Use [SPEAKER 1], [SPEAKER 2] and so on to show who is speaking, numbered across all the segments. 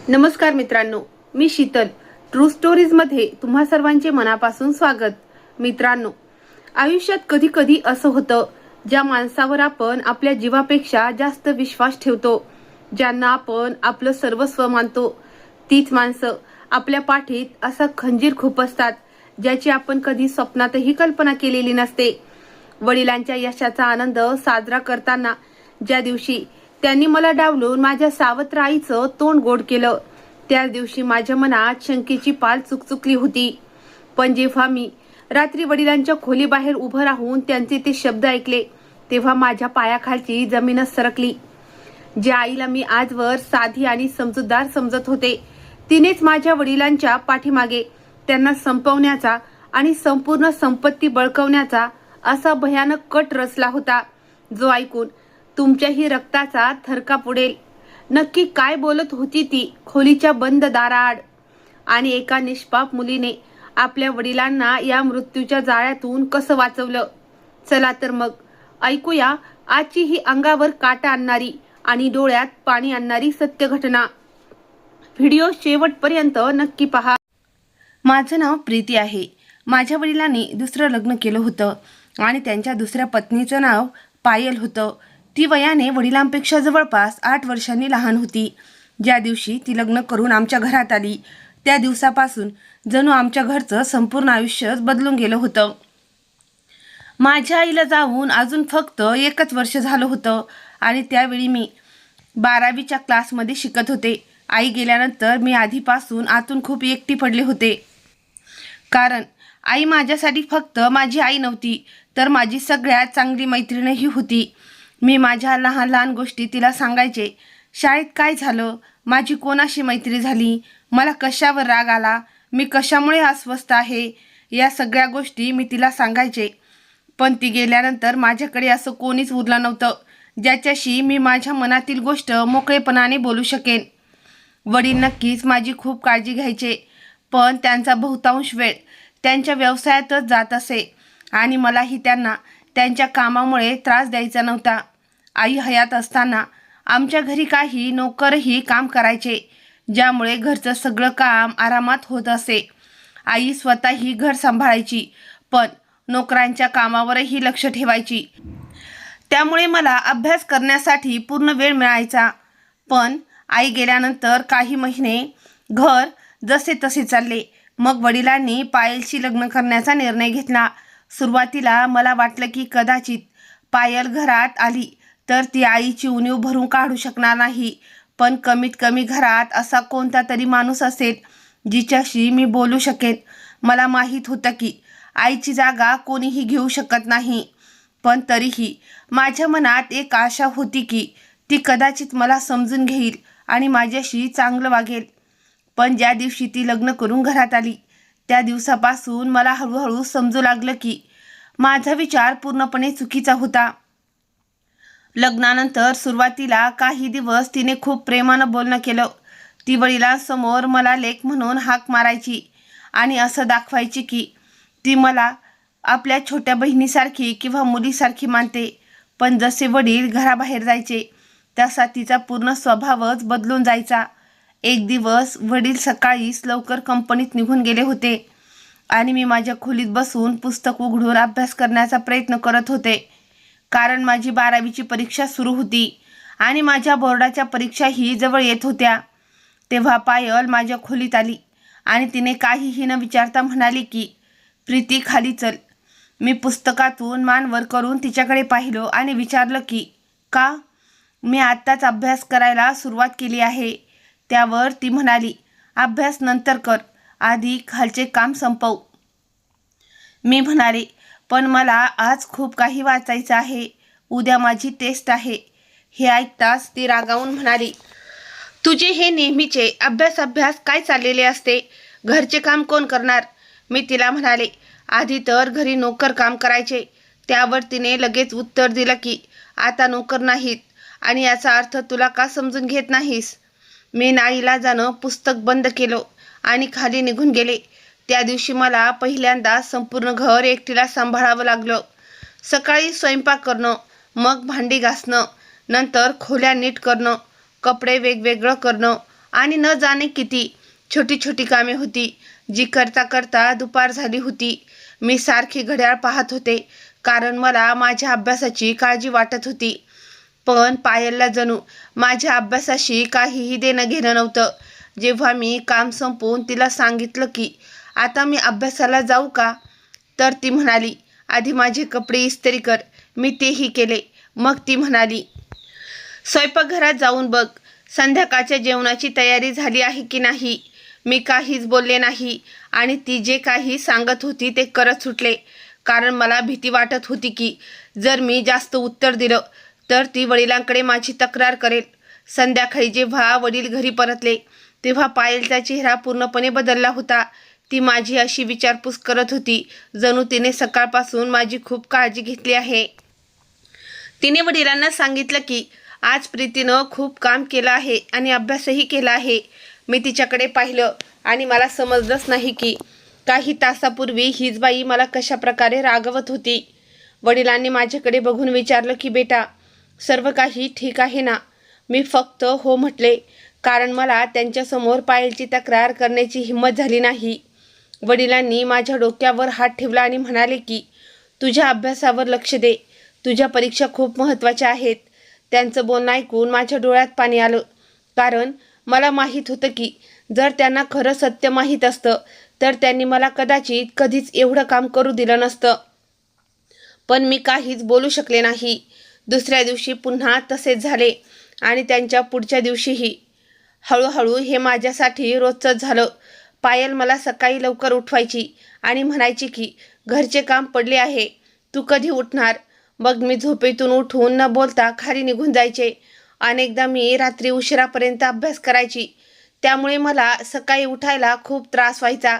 [SPEAKER 1] नमस्कार मित्रांनो, मी Sheetal. True stories मध्ये तुम्हा सर्वांचे मनापासून स्वागत. मित्रांनो, आयुष्यात कधी कधी असं होतं, ज्या माणसावर आपण आपल्या जीवापेक्षा जास्त विश्वास ठेवतो, ज्यांना आपण आपलं सर्वस्व मानतो, तीच माणसं आपल्या पाठीत असा खंजीर खुपसतात, ज्याची आपण कधी स्वप्नातही कल्पना केलेली नसते. वडिलांच्या यशाचा आनंद साजरा करताना ज्या दिवशी त्यांनी मला डावलून माझ्या सावत्र आईचं तोंड गोड केलं, त्याच दिवशी माझ्या मनात शंकेची पाल चुकचुकली होती. पण जेव्हा मी रात्री वडिलांच्या खोलीबाहेर उभं राहून त्यांचे ते शब्द ऐकले, तेव्हा माझ्या पायाखालची जमीनच सरकली. ज्या आईला मी आजवर साधी आणि समजूतदार समजत होते, तिनेच माझ्या वडिलांच्या पाठीमागे त्यांना संपवण्याचा आणि संपूर्ण संपत्ती बळकवण्याचा असा भयानक कट रचला होता, जो ऐकून तुमच्याही रक्ताचा थरकाप उडेल. नक्की काय बोलत होती ती खोलीच्या बंद दाराआड? आणि एका निष्पाप मुलीने आपल्या वडिलांना या मृत्यूच्या जाळ्यातून कसं वाचवलं? चला तर मग ऐकूया आजची ही अंगावर काटा आणणारी आणि डोळ्यात पाणी आणणारी सत्य घटना. व्हिडिओ शेवटपर्यंत नक्की पहा. माझं नाव प्रीती आहे. माझ्या वडिलांनी दुसरं लग्न केलं होतं आणि त्यांच्या दुसऱ्या पत्नीचं नाव पायल होतं. ती वयाने वडिलांपेक्षा जवळपास 8 वर्षांनी लहान होती. ज्या दिवशी ती लग्न करून आमच्या घरात आली, त्या दिवसापासून जणू आमच्या घरचं संपूर्ण आयुष्यच बदलून गेलं होतं. माझ्या आईला जाऊन अजून फक्त 1 वर्ष झालं होतं आणि त्यावेळी मी 12वीच्या क्लासमध्ये शिकत होते. आई गेल्यानंतर मी आधीपासून आतून खूप एकटी पडले होते, कारण आई माझ्यासाठी फक्त माझी आई नव्हती, तर माझी सगळ्यात चांगली मैत्रीणही होती. मी माझ्या लहान लहान गोष्टी तिला सांगायचे. शाळेत काय झालं, माझी कोणाशी मैत्री झाली, मला कशावर राग आला, मी कशामुळे अस्वस्थ आहे, या सगळ्या गोष्टी मी तिला सांगायचे. पण ती गेल्यानंतर माझ्याकडे असं कोणीच उरलं नव्हतं, ज्याच्याशी मी माझ्या मनातील गोष्ट मोकळेपणाने बोलू शकेन. वडील नक्कीच माझी खूप काळजी घ्यायचे, पण त्यांचा बहुतांश वेळ त्यांच्या व्यवसायातच जात असे आणि मलाही त्यांना त्यांच्या कामामुळे त्रास द्यायचा नव्हता. आई हयात असताना आमच्या घरी काही नोकरही काम करायचे, ज्यामुळे घरचं सगळं काम आरामात होत असे. आई स्वतःही घर सांभाळायची, पण नोकरांच्या कामावरही लक्ष ठेवायची. त्यामुळे मला अभ्यास करण्यासाठी पूर्ण वेळ मिळायचा. पण आई गेल्यानंतर काही महिने घर जसे तसे चालले. मग वडिलांनी पायलशी लग्न करण्याचा निर्णय घेतला. सुरुवातीला मला वाटलं की कदाचित पायल घरात आली तर ती आईची उणीव भरून काढू शकणार नाही, पण कमीत कमी घरात असा कोणता तरी माणूस असेल जिच्याशी मी बोलू शकेन. मला माहीत होतं की आईची जागा कोणीही घेऊ शकत नाही, पण तरीही माझ्या मनात एक आशा होती की ती कदाचित मला समजून घेईल आणि माझ्याशी चांगलं वागेल. पण ज्या दिवशी ती लग्न करून घरात आली, त्या दिवसापासून मला हळूहळू समजू लागलं की माझा विचार पूर्णपणे चुकीचा होता. लग्नानंतर सुरुवातीला काही दिवस तिने खूप प्रेमानं बोलणं केलं. ती वडिलांसमोर मला लेक म्हणून हाक मारायची आणि असं दाखवायची की ती मला आपल्या छोट्या बहिणीसारखी किंवा मुलीसारखी मानते. पण जसे वडील घराबाहेर जायचे, तसा तिचा पूर्ण स्वभावच बदलून जायचा. एक दिवस वडील सकाळीच लवकर कंपनीत निघून गेले होते आणि मी माझ्या खोलीत बसून पुस्तक उघडून अभ्यास करण्याचा प्रयत्न करत होते, कारण माझी 12वीची परीक्षा सुरू होती आणि माझ्या बोर्डाच्या परीक्षाही जवळ येत होत्या. तेव्हा पायल माझ्या खोलीत आली आणि तिने काहीही न विचारता म्हणाली की प्रीती, खाली चल. मी पुस्तकातून मान वर करून तिच्याकडे पाहिलं आणि विचारलं की का? मी आत्ताच अभ्यास करायला सुरुवात केली आहे. त्यावर ती म्हणाली, अभ्यास नंतर कर, आधी खालचे काम संपव. मी म्हणाले, पण मला आज खूप काही वाचायचं आहे, उद्या माझी टेस्ट आहे. हे ऐकताच ती रागावून म्हणाली, तुझे हे नेहमीचे अभ्यास काय चाललेले असते, घरचे काम कोण करणार? मी तिला म्हणाले, आधी तर घरी नोकर काम करायचे. त्यावर तिने लगेच उत्तर दिलं की आता नोकर नाहीत आणि याचा अर्थ तुला का समजून घेत नाहीस? मी नाईलाजानं पुस्तक बंद केलं आणि खाली निघून गेले. त्या दिवशी मला पहिल्यांदा संपूर्ण घर एकटीला सांभाळावं लागलं. सकाळी स्वयंपाक करणं, मग भांडी घासणं, नंतर खोल्या नीट करणं, कपडे वेगवेगळं करणं आणि न जाणे किती छोटी छोटी कामे होती जी करता करता दुपार झाली होती. मी सारखी घड्याळ पाहत होते कारण मला माझ्या अभ्यासाची काळजी वाटत होती. पण पायलला जणू माझ्या अभ्यासाशी काहीही देणं घेणं नव्हतं. जेव्हा मी काम संपवून तिला सांगितलं की आता मी अभ्यासाला जाऊ का, तर ती म्हणाली, आधी माझे कपडे इस्त्री कर. मी तेही केले. मग ती म्हणाली, स्वयंपाकघरात जाऊन बघ संध्याकाळच्या जेवणाची तयारी झाली आहे की नाही. मी काहीच बोलले नाही आणि ती जे काही सांगत होती ते करत सुटले, कारण मला भीती वाटत होती की जर मी जास्त उत्तर दिलं तर ती वडिलांकडे माझी तक्रार करेल. संध्याकाळी जेव्हा वडील घरी परतले तेव्हा पायलचा चेहरा पूर्णपणे बदलला होता. ती माझी अशी विचारपूस करत होती जणू तिने सकाळपासून माझी खूप काळजी घेतली आहे. तिने वडिलांना सांगितलं की आज प्रीतीनं खूप काम केलं आहे आणि अभ्यासही केला आहे. मी तिच्याकडे पाहिलं आणि मला समजलंच नाही की काही तासापूर्वी हीच बाई मला कशा प्रकारे रागवत होती. वडिलांनी माझ्याकडे बघून विचारलं की बेटा सर्व काही ठीक आहे ना. मी फक्त हो म्हटले कारण मला त्यांच्यासमोर पायलची तक्रार करण्याची हिंमत झाली नाही. वडिलांनी माझ्या डोक्यावर हात ठेवला आणि म्हणाले की तुझ्या अभ्यासावर लक्ष दे, तुझ्या परीक्षा खूप महत्त्वाच्या आहेत. त्यांचं बोलणं ऐकून माझ्या डोळ्यात पाणी आलं, कारण मला माहीत होतं की जर त्यांना खरं सत्य माहीत असतं तर त्यांनी मला कदाचित कधीच एवढं काम करू दिलं नसतं. पण मी काहीच बोलू शकले नाही. दुसऱ्या दिवशी पुन्हा तसेच झाले आणि त्यांच्या पुढच्या दिवशीही. हळूहळू हे माझ्यासाठी रोजचंच झालं. पायल मला सकाळी लवकर उठवायची आणि म्हणायची की घरचे काम पडले आहे, तू कधी उठणार. मग मी झोपेतून उठून न बोलता खाली निघून जायचे. अनेकदा मी रात्री उशिरापर्यंत अभ्यास करायची, त्यामुळे मला सकाळी उठायला खूप त्रास व्हायचा.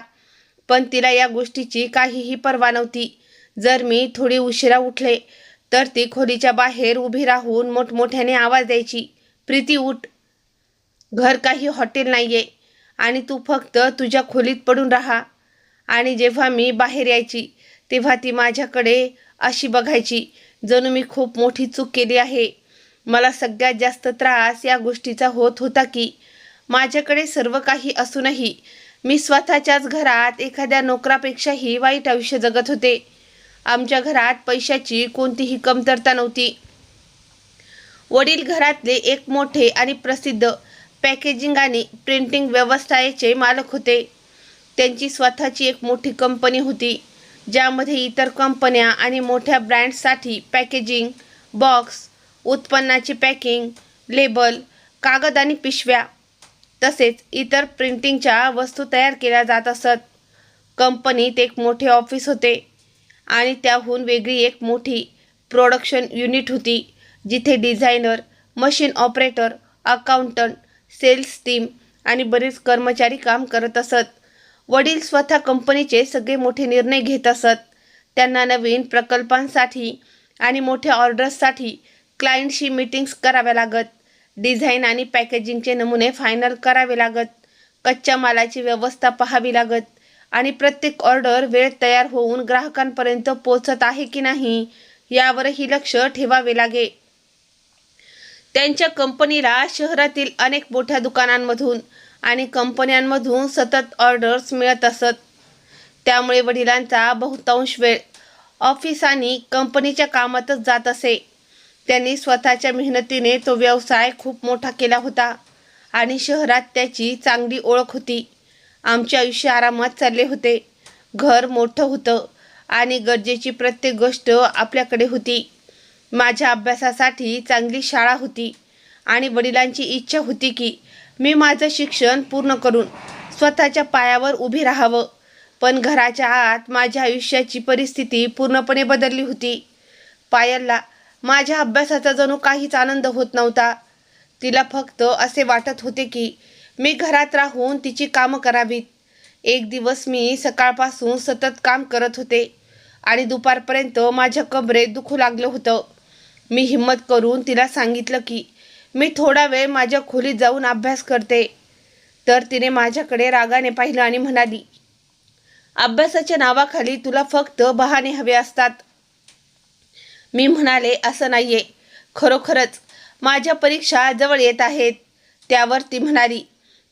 [SPEAKER 1] पण तिला या गोष्टीची काहीही पर्वा नव्हती. जर मी थोडी उशिरा उठले तर ती खोलीच्या बाहेर उभी राहून मोठमोठ्याने आवाज द्यायची, प्रीती उठ, घर काही हॉटेल नाहीये आणि तू फक्त तुझ्या खोलीत पडून राहा. आणि जेव्हा मी बाहेर यायची तेव्हा ती माझ्याकडे अशी बघायची जणू मी खूप मोठी चूक केली आहे. मला सगळ्यात जास्त त्रास या गोष्टीचा होत होता की माझ्याकडे सर्व काही असूनही मी स्वतःच्याच घरात एखाद्या नोकरापेक्षाही वाईट आयुष्य जगत होते. आमच्या घरात पैशाची कोणतीही कमतरता नव्हती. वडील घरातले एक मोठे आणि प्रसिद्ध पॅकेजिंग आणि प्रिंटिंग व्यवसायाचे मालक होते. त्यांची स्वतःची एक मोठी कंपनी होती ज्यामध्ये इतर कंपन्या आणि मोठ्या ब्रँड्ससाठी पॅकेजिंग, बॉक्स, उत्पन्नाची पॅकिंग, लेबल, कागद आणि पिशव्या तसेच इतर प्रिंटिंगच्या वस्तू तयार केल्या जात असत. कंपनीत एक मोठे ऑफिस होते आणि त्याहून वेगळी एक मोठी प्रोडक्शन युनिट होती जिथे designer, machine operator, accountant, sales team आणि बरेच कर्मचारी काम करत असत. वडील स्वतः कंपनीचे सगळे मोठे निर्णय घेत असत. त्यांना नवीन प्रकल्पांसाठी आणि मोठ्या ऑर्डर्ससाठी क्लायंटशी मीटिंग्स कराव्या लागत, डिझाईन आणि पॅकेजिंगचे नमुने फायनल करावे लागत, कच्च्या मालाची व्यवस्था पाहावी लागत आणि प्रत्येक ऑर्डर वेळेत तयार होऊन ग्राहकांपर्यंत पोहोचत आहे की नाही यावरही लक्ष ठेवावे लागे. त्यांच्या कंपनीला शहरातील अनेक मोठ्या दुकानांमधून आणि कंपन्यांमधून सतत ऑर्डर्स मिळत असत. त्यामुळे वडिलांचा बहुतांश वेळ ऑफिस आणि कंपनीच्या कामातच जात असे. त्यांनी स्वतःच्या मेहनतीने तो व्यवसाय खूप मोठा केला होता आणि शहरात त्याची चांगली ओळख होती. आमचे आयुष्य आरामात चालले होते. घर मोठं होतं आणि गरजेची प्रत्येक गोष्ट आपल्याकडे होती. माझ्या अभ्यासासाठी चांगली शाळा होती आणि वडिलांची इच्छा होती की मी माझं शिक्षण पूर्ण करून स्वतःच्या पायावर उभी राहावं. पण घराच्या आत माझ्या आयुष्याची परिस्थिती पूर्णपणे बदलली होती. पायलला माझ्या अभ्यासाचा जणू काहीच आनंद होत नव्हता. तिला फक्त असे वाटत होते की मी घरात राहून तिची कामं करावीत. एक दिवस मी सकाळपासून सतत काम करत होते आणि दुपारपर्यंत माझ्या कमरेत दुखू लागलं होतं. मी हिम्मत करून तिला सांगितलं की मी थोडा वेळ माझ्या खोलीत जाऊन अभ्यास करते. तर तिने माझ्याकडे रागाने पाहिलं आणि म्हणाली, अभ्यासाच्या नावाखाली तुला फक्त बहाणे हवे असतात. मी म्हणाले, असं नाहीये, खरोखरच माझ्या परीक्षा जवळ येत आहेत. त्यावर ती म्हणाली,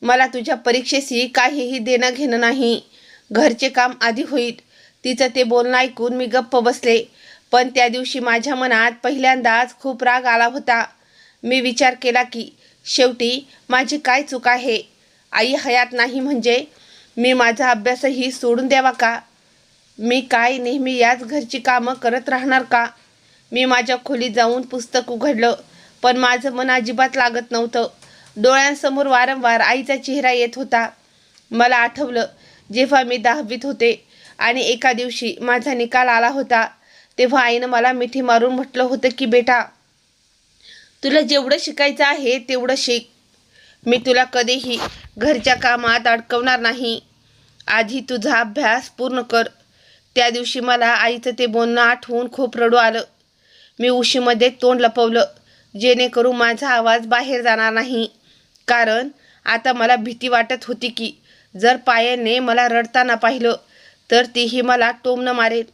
[SPEAKER 1] मला तुझ्या परीक्षेशी काहीही देणं घेणं नाही. घरचे काम आधी होईल. तिचं ते बोलणं ऐकून मी गप्प बसले. पण त्या दिवशी माझ्या मनात पहिल्यांदाच खूप राग आला होता. मी विचार केला की शेवटी माझी काय चूक आहे? आई हयात नाही म्हणजे मी माझा अभ्यासही सोडून द्यावा का? मी काय नेहमी याच घरची कामं करत राहणार का? मी माझ्या खोलीत जाऊन पुस्तक उघडलं, पण माझं मन अजिबात लागत नव्हतं. डोळ्यांसमोर वारंवार आईचा चेहरा येत होता. मला आठवलं जेव्हा मी 10वीत होते आणि एका दिवशी माझा निकाल आला होता, तेव्हा आईनं मला मिठी मारून म्हटलं होतं की बेटा, तुला जेवढं शिकायचं आहे तेवढं शिक. मी तुला कधीही घरच्या कामात अडकवणार नाही. आधी तुझा अभ्यास पूर्ण कर. त्या दिवशी मला आईचं ते बोलणं आठवून खूप रडू आलं. मी उशीमध्ये तोंड लपवलं जेणेकरून माझा आवाज बाहेर जाणार नाही. कारण आता मला भीती वाटत होती की जर पायलने मला रडताना पाहिलं तर तीही मला टोमणं मारेल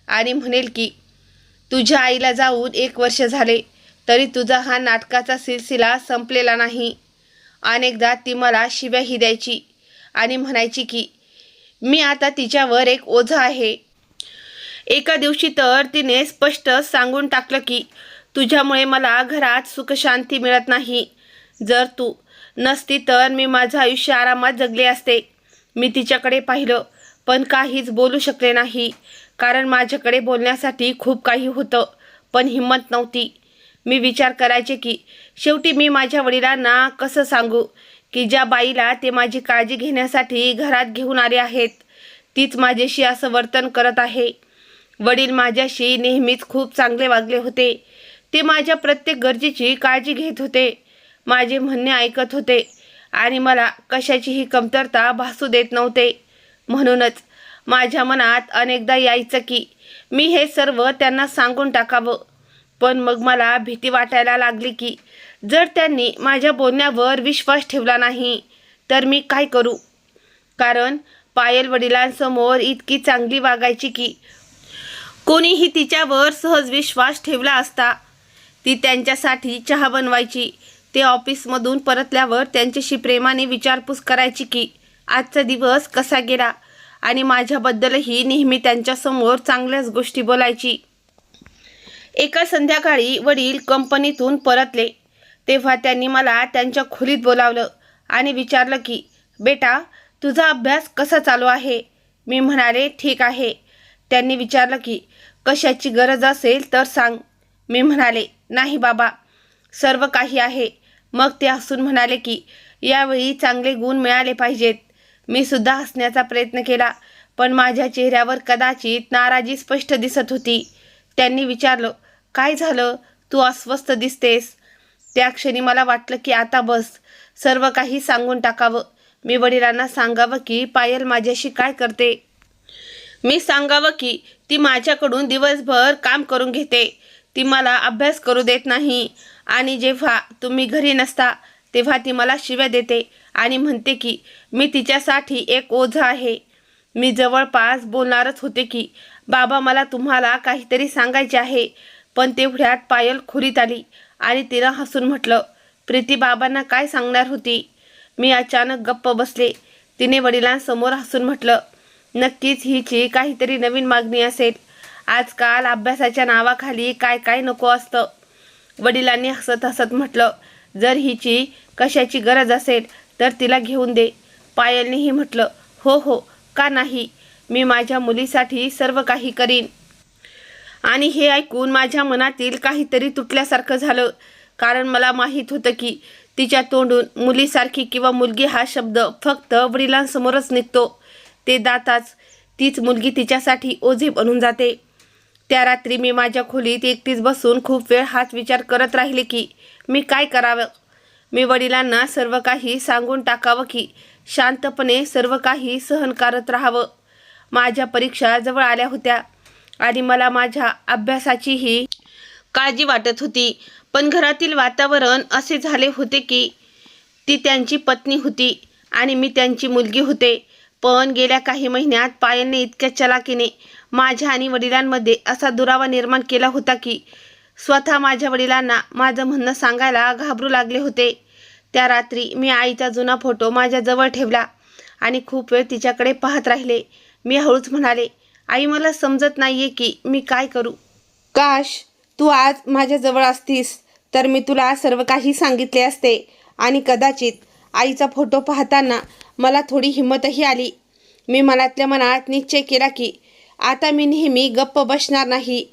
[SPEAKER 1] आणि म्हणेल की तुझ्या आईला जाऊन 1 वर्ष झाले तरी तुझा हा नाटकाचा सिलसिला संपलेला नाही. अनेकदा ती मला शिव्याही द्यायची आणि म्हणायची की मी आता तिच्यावर एक ओझं आहे. एका दिवशी तर तिने स्पष्ट सांगून टाकलं की तुझ्यामुळे मला घरात सुखशांती मिळत नाही. जर तू नसती तर मी माझं आयुष्य आरामात जगले असते. मी तिच्याकडे पाहिलं पण काहीच बोलू शकले नाही, कारण माझ्याकडे बोलण्यासाठी खूप काही होतं पण हिंमत नव्हती. मी विचार करायचे की शेवटी मी माझ्या वडिलांना कसं सांगू की ज्या बाईला ते माझी काळजी घेण्यासाठी घरात घेऊन आले आहेत तीच माझ्याशी असं वर्तन करत आहे. वडील माझ्याशी नेहमीच खूप चांगले वागले होते. ते माझ्या प्रत्येक गरजेची काळजी घेत होते, माझे म्हणणे ऐकत होते आणि मला कशाचीही कमतरता भासू देत नव्हते. म्हणूनच माझ्या मनात अनेकदा यायचं की मी हे सर्व त्यांना सांगून टाकावं. पण मग मला भीती वाटायला लागली की जर त्यांनी माझ्या बोलण्यावर विश्वास ठेवला नाही तर मी काय करू? कारण पायल वडिलांसमोर इतकी चांगली वागायची की कोणीही तिच्यावर सहज विश्वास ठेवला असता. ती त्यांच्यासाठी चहा बनवायची. ते ऑफिसमधून परतल्यावर त्यांच्याशी प्रेमाने विचारपूस करायची की आजचा दिवस कसा गेला आणि माझ्याबद्दलही नेहमी त्यांच्यासमोर चांगल्याच गोष्टी बोलायची. एका संध्याकाळी वडील कंपनीतून परतले तेव्हा त्यांनी मला त्यांच्या खोलीत बोलावलं आणि विचारलं की बेटा, तुझा अभ्यास कसा चालू आहे? मी म्हणाले ठीक आहे. त्यांनी विचारलं की कशाची गरज असेल तर सांग. मी म्हणाले नाही बाबा, सर्व काही आहे. मग ते हसून म्हणाले की यावेळी चांगले गुण मिळाले पाहिजेत. मी सुद्धा हसण्याचा प्रयत्न केला पण माझ्या चेहऱ्यावर कदाचित नाराजी स्पष्ट दिसत होती. त्यांनी विचारलं काय झालं, तू अस्वस्थ दिसतेस? त्या क्षणी मला वाटलं की आता बस, सर्व काही सांगून टाकावं. मी वडिलांना सांगावं की पायल माझ्याशी काय करते. मी सांगावं की ती माझ्याकडून दिवसभर काम करून घेते, ती मला अभ्यास करू देत नाही आणि जेव्हा तुम्ही घरी नसता तेव्हा ती मला शिव्या देते आणि म्हणते की मी तिच्यासाठी एक ओझं आहे. मी जवळपास बोलणारच होते की बाबा, मला तुम्हाला काहीतरी सांगायचे आहे, पण तेवढ्यात पायल खोलीत आली आणि तिनं हसून म्हटलं प्रीती बाबांना काय सांगणार होती? मी अचानक गप्प बसले. तिने वडिलांसमोर हसून म्हटलं नक्कीच हिची काहीतरी नवीन मागणी असेल. आजकाल अभ्यासाच्या नावाखाली काय काय नको असतं. वडिलांनी हसत हसत म्हटलं जर हिची कशाची गरज असेल तर तिला घेऊन दे. पायलनेही म्हटलं हो हो, का नाही, मी माझ्या मुलीसाठी सर्व काही करीन. आणि हे ऐकून माझ्या मनातील काहीतरी तुटल्यासारखं झालं, कारण मला माहीत होतं की तिच्या तोंडून मुलीसारखी किंवा मुलगी हा शब्द फक्त वडिलांसमोरच निघतो. ते दाताच तीच मुलगी तिच्यासाठी ओझे बनून जाते. त्या रात्री मी माझ्या खोलीत एकटीच बसून खूप वेळ हाच विचार करत राहिले की मी काय करावं. मी वडिलांना सर्व काही सांगून टाकावं की शांतपणे सर्व काही सहन करत राहावं. माझ्या परीक्षा जवळ आल्या होत्या आणि मला माझ्या अभ्यासाचीही काळजी वाटत होती. पण घरातील वातावरण असे झाले होते की ती त्यांची पत्नी होती आणि मी त्यांची मुलगी होते. पण गेल्या काही महिन्यात पायलने इतक्या चलाकीने माझ्या आणि वडिलांमध्ये असा दुरावा निर्माण केला होता की स्वतः माझ्या वडिलांना माझं म्हणणं सांगायला घाबरू लागले होते. त्या रात्री मी आईचा जुना फोटो माझ्याजवळ ठेवला आणि खूप वेळ तिच्याकडे पाहत राहिले. मी हळूच म्हणाले, आई मला समजत नाहीये की मी काय करू. काश तू आज माझ्याजवळ असतीस तर मी तुला सर्व काही सांगितले असते आणि कदाचित आईचा फोटो पाहताना मला थोडी हिंमतही आली. मी मनातल्या मनात निश्चय केला की आता मी नेहमी गप्प बसणार नाही.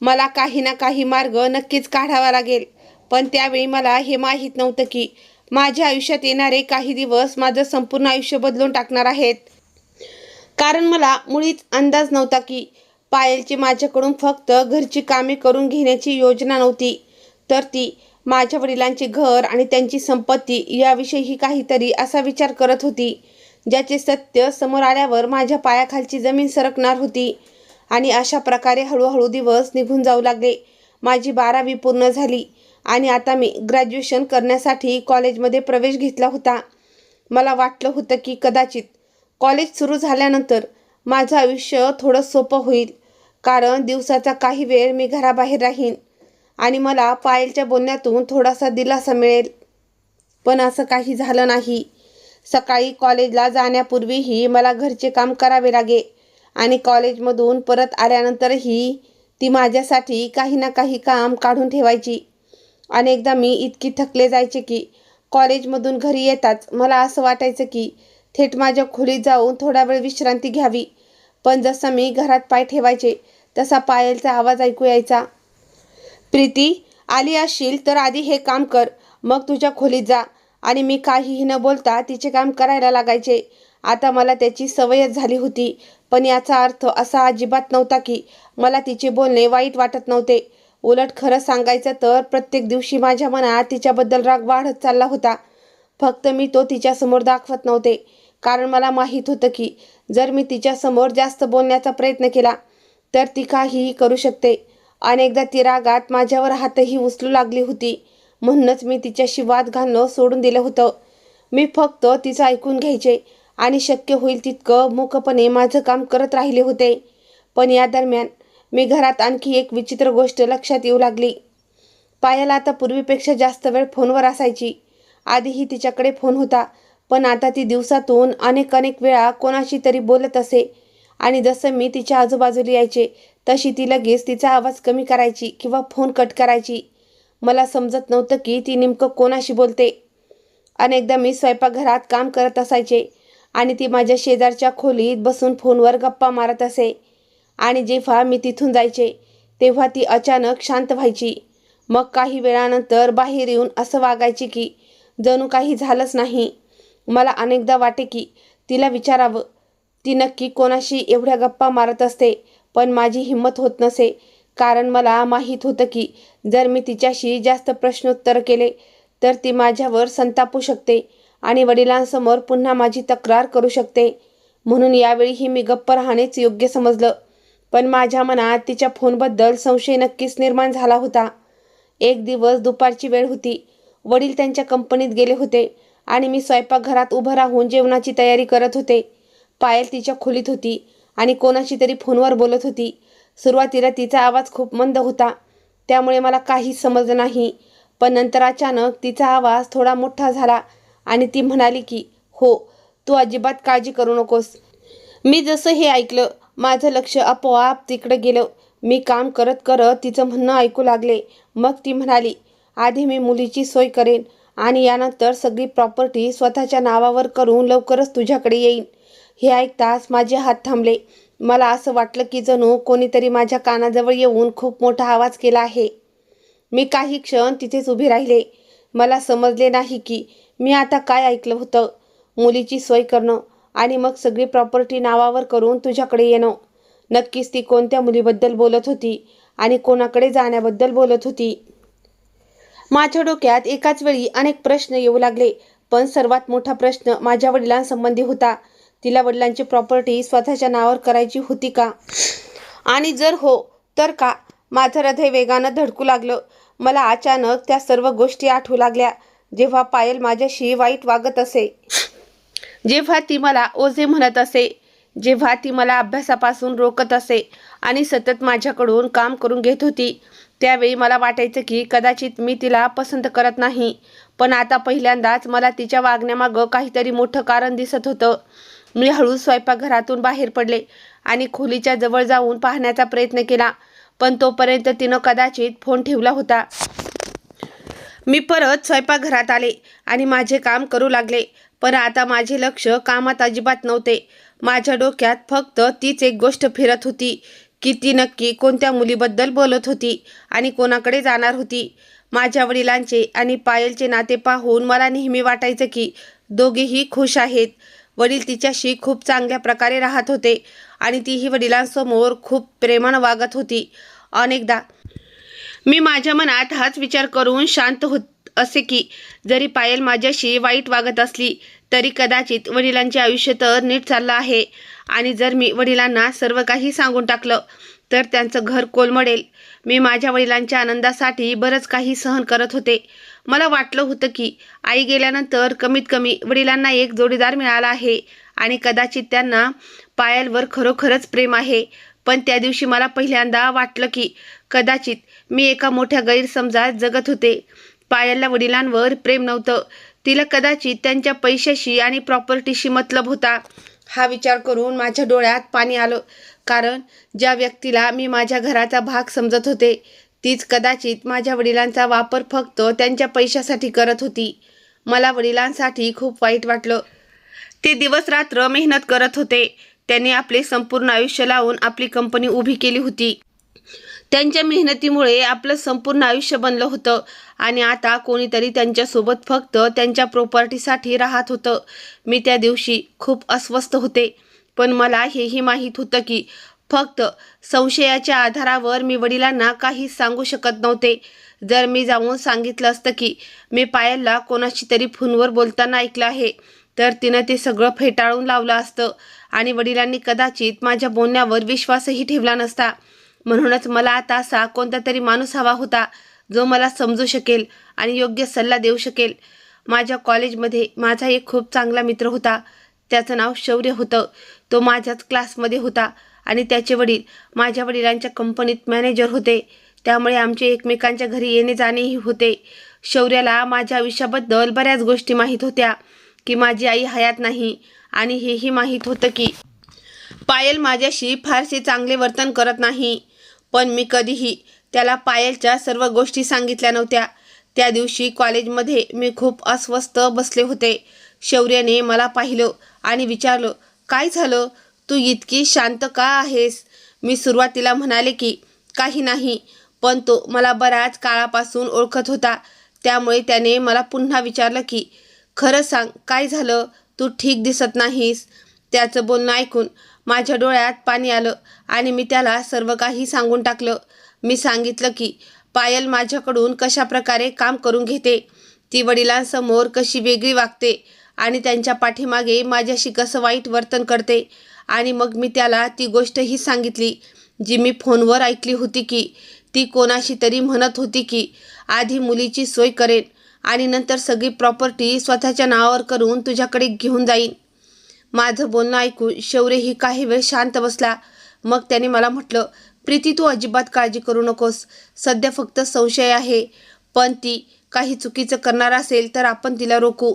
[SPEAKER 1] मला काही ना काही मार्ग नक्कीच काढावा लागेल. पण त्यावेळी मला हे माहीत नव्हतं की माझ्या आयुष्यात येणारे काही दिवस माझं संपूर्ण आयुष्य बदलून टाकणार आहेत. कारण मला मुळीच अंदाज नव्हता की पायलची माझ्याकडून फक्त घरची कामे करून घेण्याची योजना नव्हती, तर ती माझ्या वडिलांचे घर आणि त्यांची संपत्ती याविषयीही काहीतरी असा विचार करत होती ज्याचे सत्य समोर आल्यावर माझ्या पायाखालची जमीन सरकणार होती. आणि अशा प्रकारे हळूहळू दिवस निघून जाऊ लागले. माझी 12वी पूर्ण झाली आणि आता मी ग्रॅज्युएशन करण्यासाठी कॉलेजमध्ये प्रवेश घेतला होता. मला वाटलं होतं की कदाचित कॉलेज सुरू झाल्यानंतर माझं आयुष्य थोडं सोपं होईल, कारण दिवसाचा काही वेळ मी घराबाहेर राहीन आणि मला पायलच्या बोलण्यातून थोडासा दिलासा मिळेल. पण असं काही झालं नाही. सकाळी कॉलेजला जाण्यापूर्वीही मला घरचे काम करावे लागे आणि कॉलेजमधून परत आल्यानंतरही ती माझ्यासाठी काही ना काही काम काढून ठेवायची. अनेकदा मी इतकी थकले जायचे की कॉलेजमधून घरी येताच मला असं वाटायचं की थेट माझ्या खोलीत जाऊन थोडा वेळ विश्रांती घ्यावी. पण जसं मी घरात पाय ठेवायचे तसा पायलचा आवाज ऐकू यायचा, प्रीती आली असशील तर आधी हे काम कर, मग तुझ्या खोलीत जा. आणि मी काहीही न बोलता तिचे काम करायला लागायचे. आता मला त्याची सवयच झाली होती, पण याचा अर्थ असा अजिबात नव्हता की मला तिचे बोलणे वाईट वाटत नव्हते. उलट खरं सांगायचं तर प्रत्येक दिवशी माझ्या मनात तिच्याबद्दल राग वाढत चालला होता. फक्त मी तो तिच्यासमोर दाखवत नव्हते, कारण मला माहीत होतं की जर मी तिच्यासमोर जास्त बोलण्याचा प्रयत्न केला तर ती काहीही करू शकते. अनेकदा ती रागात माझ्यावर हातही उचलू लागली होती. म्हणूनच मी तिच्याशी वाद घालणं सोडून दिलं होतं. मी फक्त तिचं ऐकून घ्यायचे आणि शक्य होईल तितकं मूकपणे माझं काम करत राहिले होते. पण या दरम्यान मी घरात आणखी एक विचित्र गोष्ट लक्षात येऊ लागली. पायल आता पूर्वीपेक्षा जास्त वेळ फोनवर असायची. आधीही तिच्याकडे फोन होता, पण आता ती दिवसातून अनेक वेळा कोणाशी तरी बोलत असे. आणि जसं मी तिच्या आजूबाजूला यायचे तशी ती लगेच तिचा आवाज कमी करायची किंवा फोन कट करायची. मला समजत नव्हतं की ती नेमकं कोणाशी बोलते. अनेकदा मी स्वयंपाकघरात काम करत असायचे आणि ती माझ्या शेजारच्या खोलीत बसून फोनवर गप्पा मारत असे. आणि जेव्हा मी तिथून जायचे तेव्हा ती अचानक शांत व्हायची. मग काही वेळानंतर बाहेर येऊन असं वागायची की जणू काही झालंच नाही. मला अनेकदा वाटे की तिला विचारावं, ती नक्की कोणाशी एवढ्या गप्पा मारत असते, पण माझी हिंमत होत नसे. कारण मला माहीत होतं की जर मी तिच्याशी जास्त प्रश्नोत्तर केले तर ती माझ्यावर संतापू शकते आणि वडिलांसमोर पुन्हा माझी तक्रार करू शकते. म्हणून यावेळीही मी गप्प राहणेच योग्य समजलं. पण माझ्या मनात तिच्या फोनबद्दल संशय नक्कीच निर्माण झाला होता. एक दिवस दुपारची वेळ होती. वडील त्यांच्या कंपनीत गेले होते आणि मी स्वयंपाकघरात उभं राहून जेवणाची तयारी करत होते. पायल तिच्या खोलीत होती आणि कोणाशी तरी फोनवर बोलत होती. सुरुवातीला तिचा आवाज खूप मंद होता, त्यामुळे मला काहीच समजलं नाही. पण नंतर अचानक तिचा आवाज थोडा मोठा झाला आणि ती म्हणाली की हो, तू अजिबात काळजी करू नकोस. मी जसं हे ऐकलं माझं लक्ष आपोआप तिकडे गेलं. मी काम करत करत तिचं म्हणणं ऐकू लागले. मग ती म्हणाली, आधी मी मुलीची सोय करेन आणि यानंतर सगळी प्रॉपर्टी स्वतःच्या नावावर करून लवकरच तुझ्याकडे येईन. हे ऐकताच माझे हात थांबले. मला असं वाटलं की जणू कोणीतरी माझ्या कानाजवळ येऊन खूप मोठा आवाज केला आहे. मी काही क्षण तिथेच उभी राहिले. मला समजले नाही की मी आता काय ऐकलं होतं. मुलीची सोय करणं आणि मग सगळी प्रॉपर्टी नावावर करून तुझ्याकडे येणं. नक्कीच ती कोणत्या मुलीबद्दल बोलत होती आणि कोणाकडे जाण्याबद्दल बोलत होती. माझ्या डोक्यात एकाच वेळी अनेक प्रश्न येऊ लागले. पण सर्वात मोठा प्रश्न माझ्या वडिलांसंबंधी होता. तिला वडिलांची प्रॉपर्टी स्वतःच्या नावावर करायची होती का? आणि जर हो तर का? माझं हृदय वेगानं धडकू लागलं. मला अचानक त्या सर्व गोष्टी आठवू लागल्या जेव्हा पायल माझ्याशी वाईट वागत असे, जेव्हा ती मला ओझे म्हणत असे, जेव्हा ती मला अभ्यासापासून रोखत असे आणि सतत माझ्याकडून काम करून घेत होती. त्यावेळी मला वाटायचं की कदाचित मी तिला पसंत करत नाही, पण आता पहिल्यांदाच मला तिच्या वागण्यामागं काहीतरी मोठं कारण दिसत होतं. मी हळू स्वयंपाकघरातून बाहेर पडले आणि खोलीच्या जवळ जाऊन पाहण्याचा प्रयत्न केला, पण तोपर्यंत तिनं कदाचित फोन ठेवला होता. मी परत स्वयंपाकघरात आले आणि माझे काम करू लागले, पण आता माझे लक्ष कामात अजिबात नव्हते. माझ्या डोक्यात फक्त तीच एक गोष्ट फिरत होती की ती नक्की कोणत्या मुलीबद्दल बोलत होती आणि कोणाकडे जाणार होती. माझ्या वडिलांचे आणि पायलचे नाते पाहून मला नेहमी वाटायचं की दोघेही खुश आहेत. वडील तिच्याशी खूप चांगल्या प्रकारे राहत होते आणि तीही वडिलांसमोर खूप प्रेमानं वागत होती. अनेकदा मी माझ्या मनात हाच विचार करून शांत होत असे की जरी पायल माझ्याशी वाईट वागत असली तरी कदाचित वडिलांचे आयुष्य तर नीट चाललं आहे, आणि जर मी वडिलांना सर्व काही सांगून टाकलं तर त्यांचं घर कोलमडेल. मी माझ्या वडिलांच्या आनंदासाठी बरंच काही सहन करत होते. मला वाटलं होतं की आई गेल्यानंतर कमीत कमी वडिलांना एक जोडीदार मिळाला आहे आणि कदाचित त्यांना पायलवर खरोखरच प्रेम आहे. पण त्या दिवशी मला पहिल्यांदा वाटलं की कदाचित मी एका मोठ्या गैरसमजात जगत होते. पायलला वडिलांवर प्रेम नव्हतं, तिला कदाचित त्यांच्या पैशाशी आणि प्रॉपर्टीशी मतलब होता. हा विचार करून माझ्या डोळ्यात पाणी आलं, कारण ज्या व्यक्तीला मी माझ्या घराचा भाग समजत होते तीच कदाचित माझ्या वडिलांचा वापर फक्त त्यांच्या पैशासाठी करत होती. मला वडिलांसाठी खूप वाईट वाटलं. ते दिवस रात्र मेहनत करत होते. त्यांनी आपले संपूर्ण आयुष्य लावून आपली कंपनी उभी केली होती. त्यांच्या मेहनतीमुळे आपलं संपूर्ण आयुष्य बनलं होतं आणि आता कोणीतरी त्यांच्यासोबत फक्त त्यांच्या प्रॉपर्टीसाठी राहत होतं. मी त्या दिवशी खूप अस्वस्थ होते, पण मला हेही माहीत होतं की फक्त संशयाच्या आधारावर मी वडिलांना काहीच सांगू शकत नव्हते. जर मी जाऊन सांगितलं असतं की मी पायलला कोणाशी तरी फोनवर बोलताना ऐकलं आहे तर तिनं ते सगळं फेटाळून लावलं असतं आणि वडिलांनी कदाचित माझ्या बोलण्यावर विश्वासही ठेवला नसता. म्हणूनच मला आता असा कोणता तरी माणूस हवा होता जो मला समजू शकेल आणि योग्य सल्ला देऊ शकेल. माझ्या कॉलेजमध्ये माझा एक खूप चांगला मित्र होता. त्याचं नाव शौर्य होतं. तो माझ्याच क्लासमध्ये होता आणि त्याचे वडील माझ्या वडिलांच्या कंपनीत मॅनेजर होते, त्यामुळे आमचे एकमेकांच्या घरी येणे जाणेही होते. शौर्याला माझ्या आयुष्याबद्दल बऱ्याच गोष्टी माहीत होत्या, की माझी आई हयात नाही, आणि हेही माहीत होतं की पायल माझ्याशी फारसे चांगले वर्तन करत नाही. पण मी कधीही त्याला पायलच्या सर्व गोष्टी सांगितल्या नव्हत्या. त्या दिवशी कॉलेजमध्ये मी खूप अस्वस्थ बसले होते. शौर्याने मला पाहिलं आणि विचारलं, काय झालं, तू इतकी शांत का आहेस? मी सुरुवातीला म्हणाले की काही नाही, पण तो मला बऱ्याच काळापासून ओळखत होता, त्यामुळे त्याने मला पुन्हा विचारलं की खरं सांग, काय झालं, तू ठीक दिसत नाहीस. त्याचं बोलणं ऐकून माझ्या डोळ्यात पाणी आलं आणि मी त्याला सर्व काही सांगून टाकलं. मी सांगितलं की पायल माझ्याकडून कशा प्रकारे काम करून घेते, ती वडिलांसमोर कशी वेगळी वागते आणि त्यांच्या पाठीमागे माझ्याशी कसं वाईट वर्तन करते. आणि मग मी त्याला ती गोष्टही सांगितली जी मी फोनवर ऐकली होती की ती कोणाशी तरी म्हणत होती की आधी मुलीची सोय करेन आणि नंतर सगळी प्रॉपर्टी स्वतःच्या नावावर करून तुझ्याकडे घेऊन जाईन. माझं बोलणं ऐकून शौर्यही काही वेळ शांत बसला. मग त्याने मला म्हटलं, प्रीती, तू अजिबात काळजी करू नकोस. सध्या फक्त संशय आहे, पण ती काही चुकीचं करणार असेल तर आपण तिला रोखू.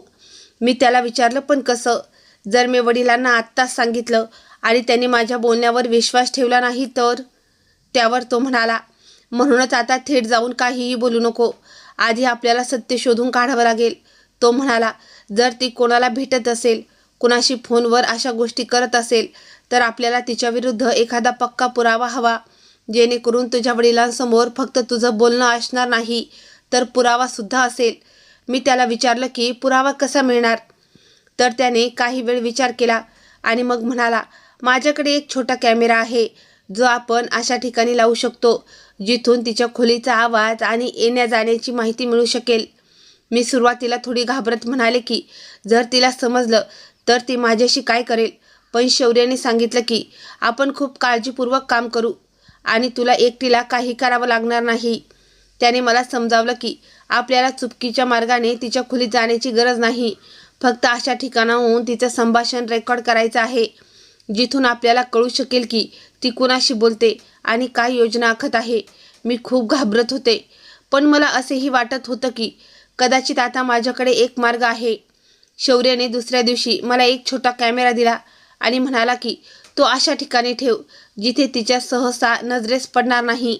[SPEAKER 1] मी त्याला विचारलं, पण कसं? जर मी वडिलांना आत्ताच सांगितलं आणि त्यांनी माझ्या बोलण्यावर विश्वास ठेवला नाही तर? त्यावर तो म्हणाला, म्हणूनच आता थेट जाऊन काहीही बोलू नको. आधी आपल्याला सत्य शोधून काढावं लागेल. तो म्हणाला, जर ती कोणाला भेटत असेल, कुणाशी फोनवर अशा गोष्टी करत असेल तर आपल्याला तिच्याविरुद्ध एखादा पक्का पुरावा हवा, जेणेकरून तुझ्या वडिलांसमोर फक्त तुझं बोलणं असणार नाही तर पुरावासुद्धा असेल. मी त्याला विचारलं की पुरावा कसा मिळणार? तर त्याने काही वेळ विचार केला आणि मग म्हणाला, माझ्याकडे एक छोटा कॅमेरा आहे जो आपण अशा ठिकाणी लावू शकतो जिथून तिच्या खोलीचा आवाज आणि येण्या जाण्याची माहिती मिळू शकेल. मी सुरुवातीला थोडी घाबरत म्हणाले की जर तिला समजलं तर ती माझ्याशी काय करेल, पण शौर्याने सांगितलं की आपण खूप काळजीपूर्वक काम करू आणि तुला एकटीला काही करावं लागणार नाही. त्याने मला समजावलं की आपल्याला चुकीच्या मार्गाने तिच्या खोलीत जाण्याची गरज नाही, फक्त अशा ठिकाणाहून तिचं संभाषण रेकॉर्ड करायचं आहे जिथून आपल्याला कळू शकेल की ती कुणाशी बोलते आणि काय योजना आखत आहे. मी खूप घाबरत होते, पण मला असेही वाटत होतं की कदाचित आता माझ्याकडे एक मार्ग आहे. शौर्याने दुसऱ्या दिवशी मला एक छोटा कॅमेरा दिला आणि म्हणाला की तो अशा ठिकाणी ठेव जिथे तिच्या सहसा नजरेस पडणार नाही.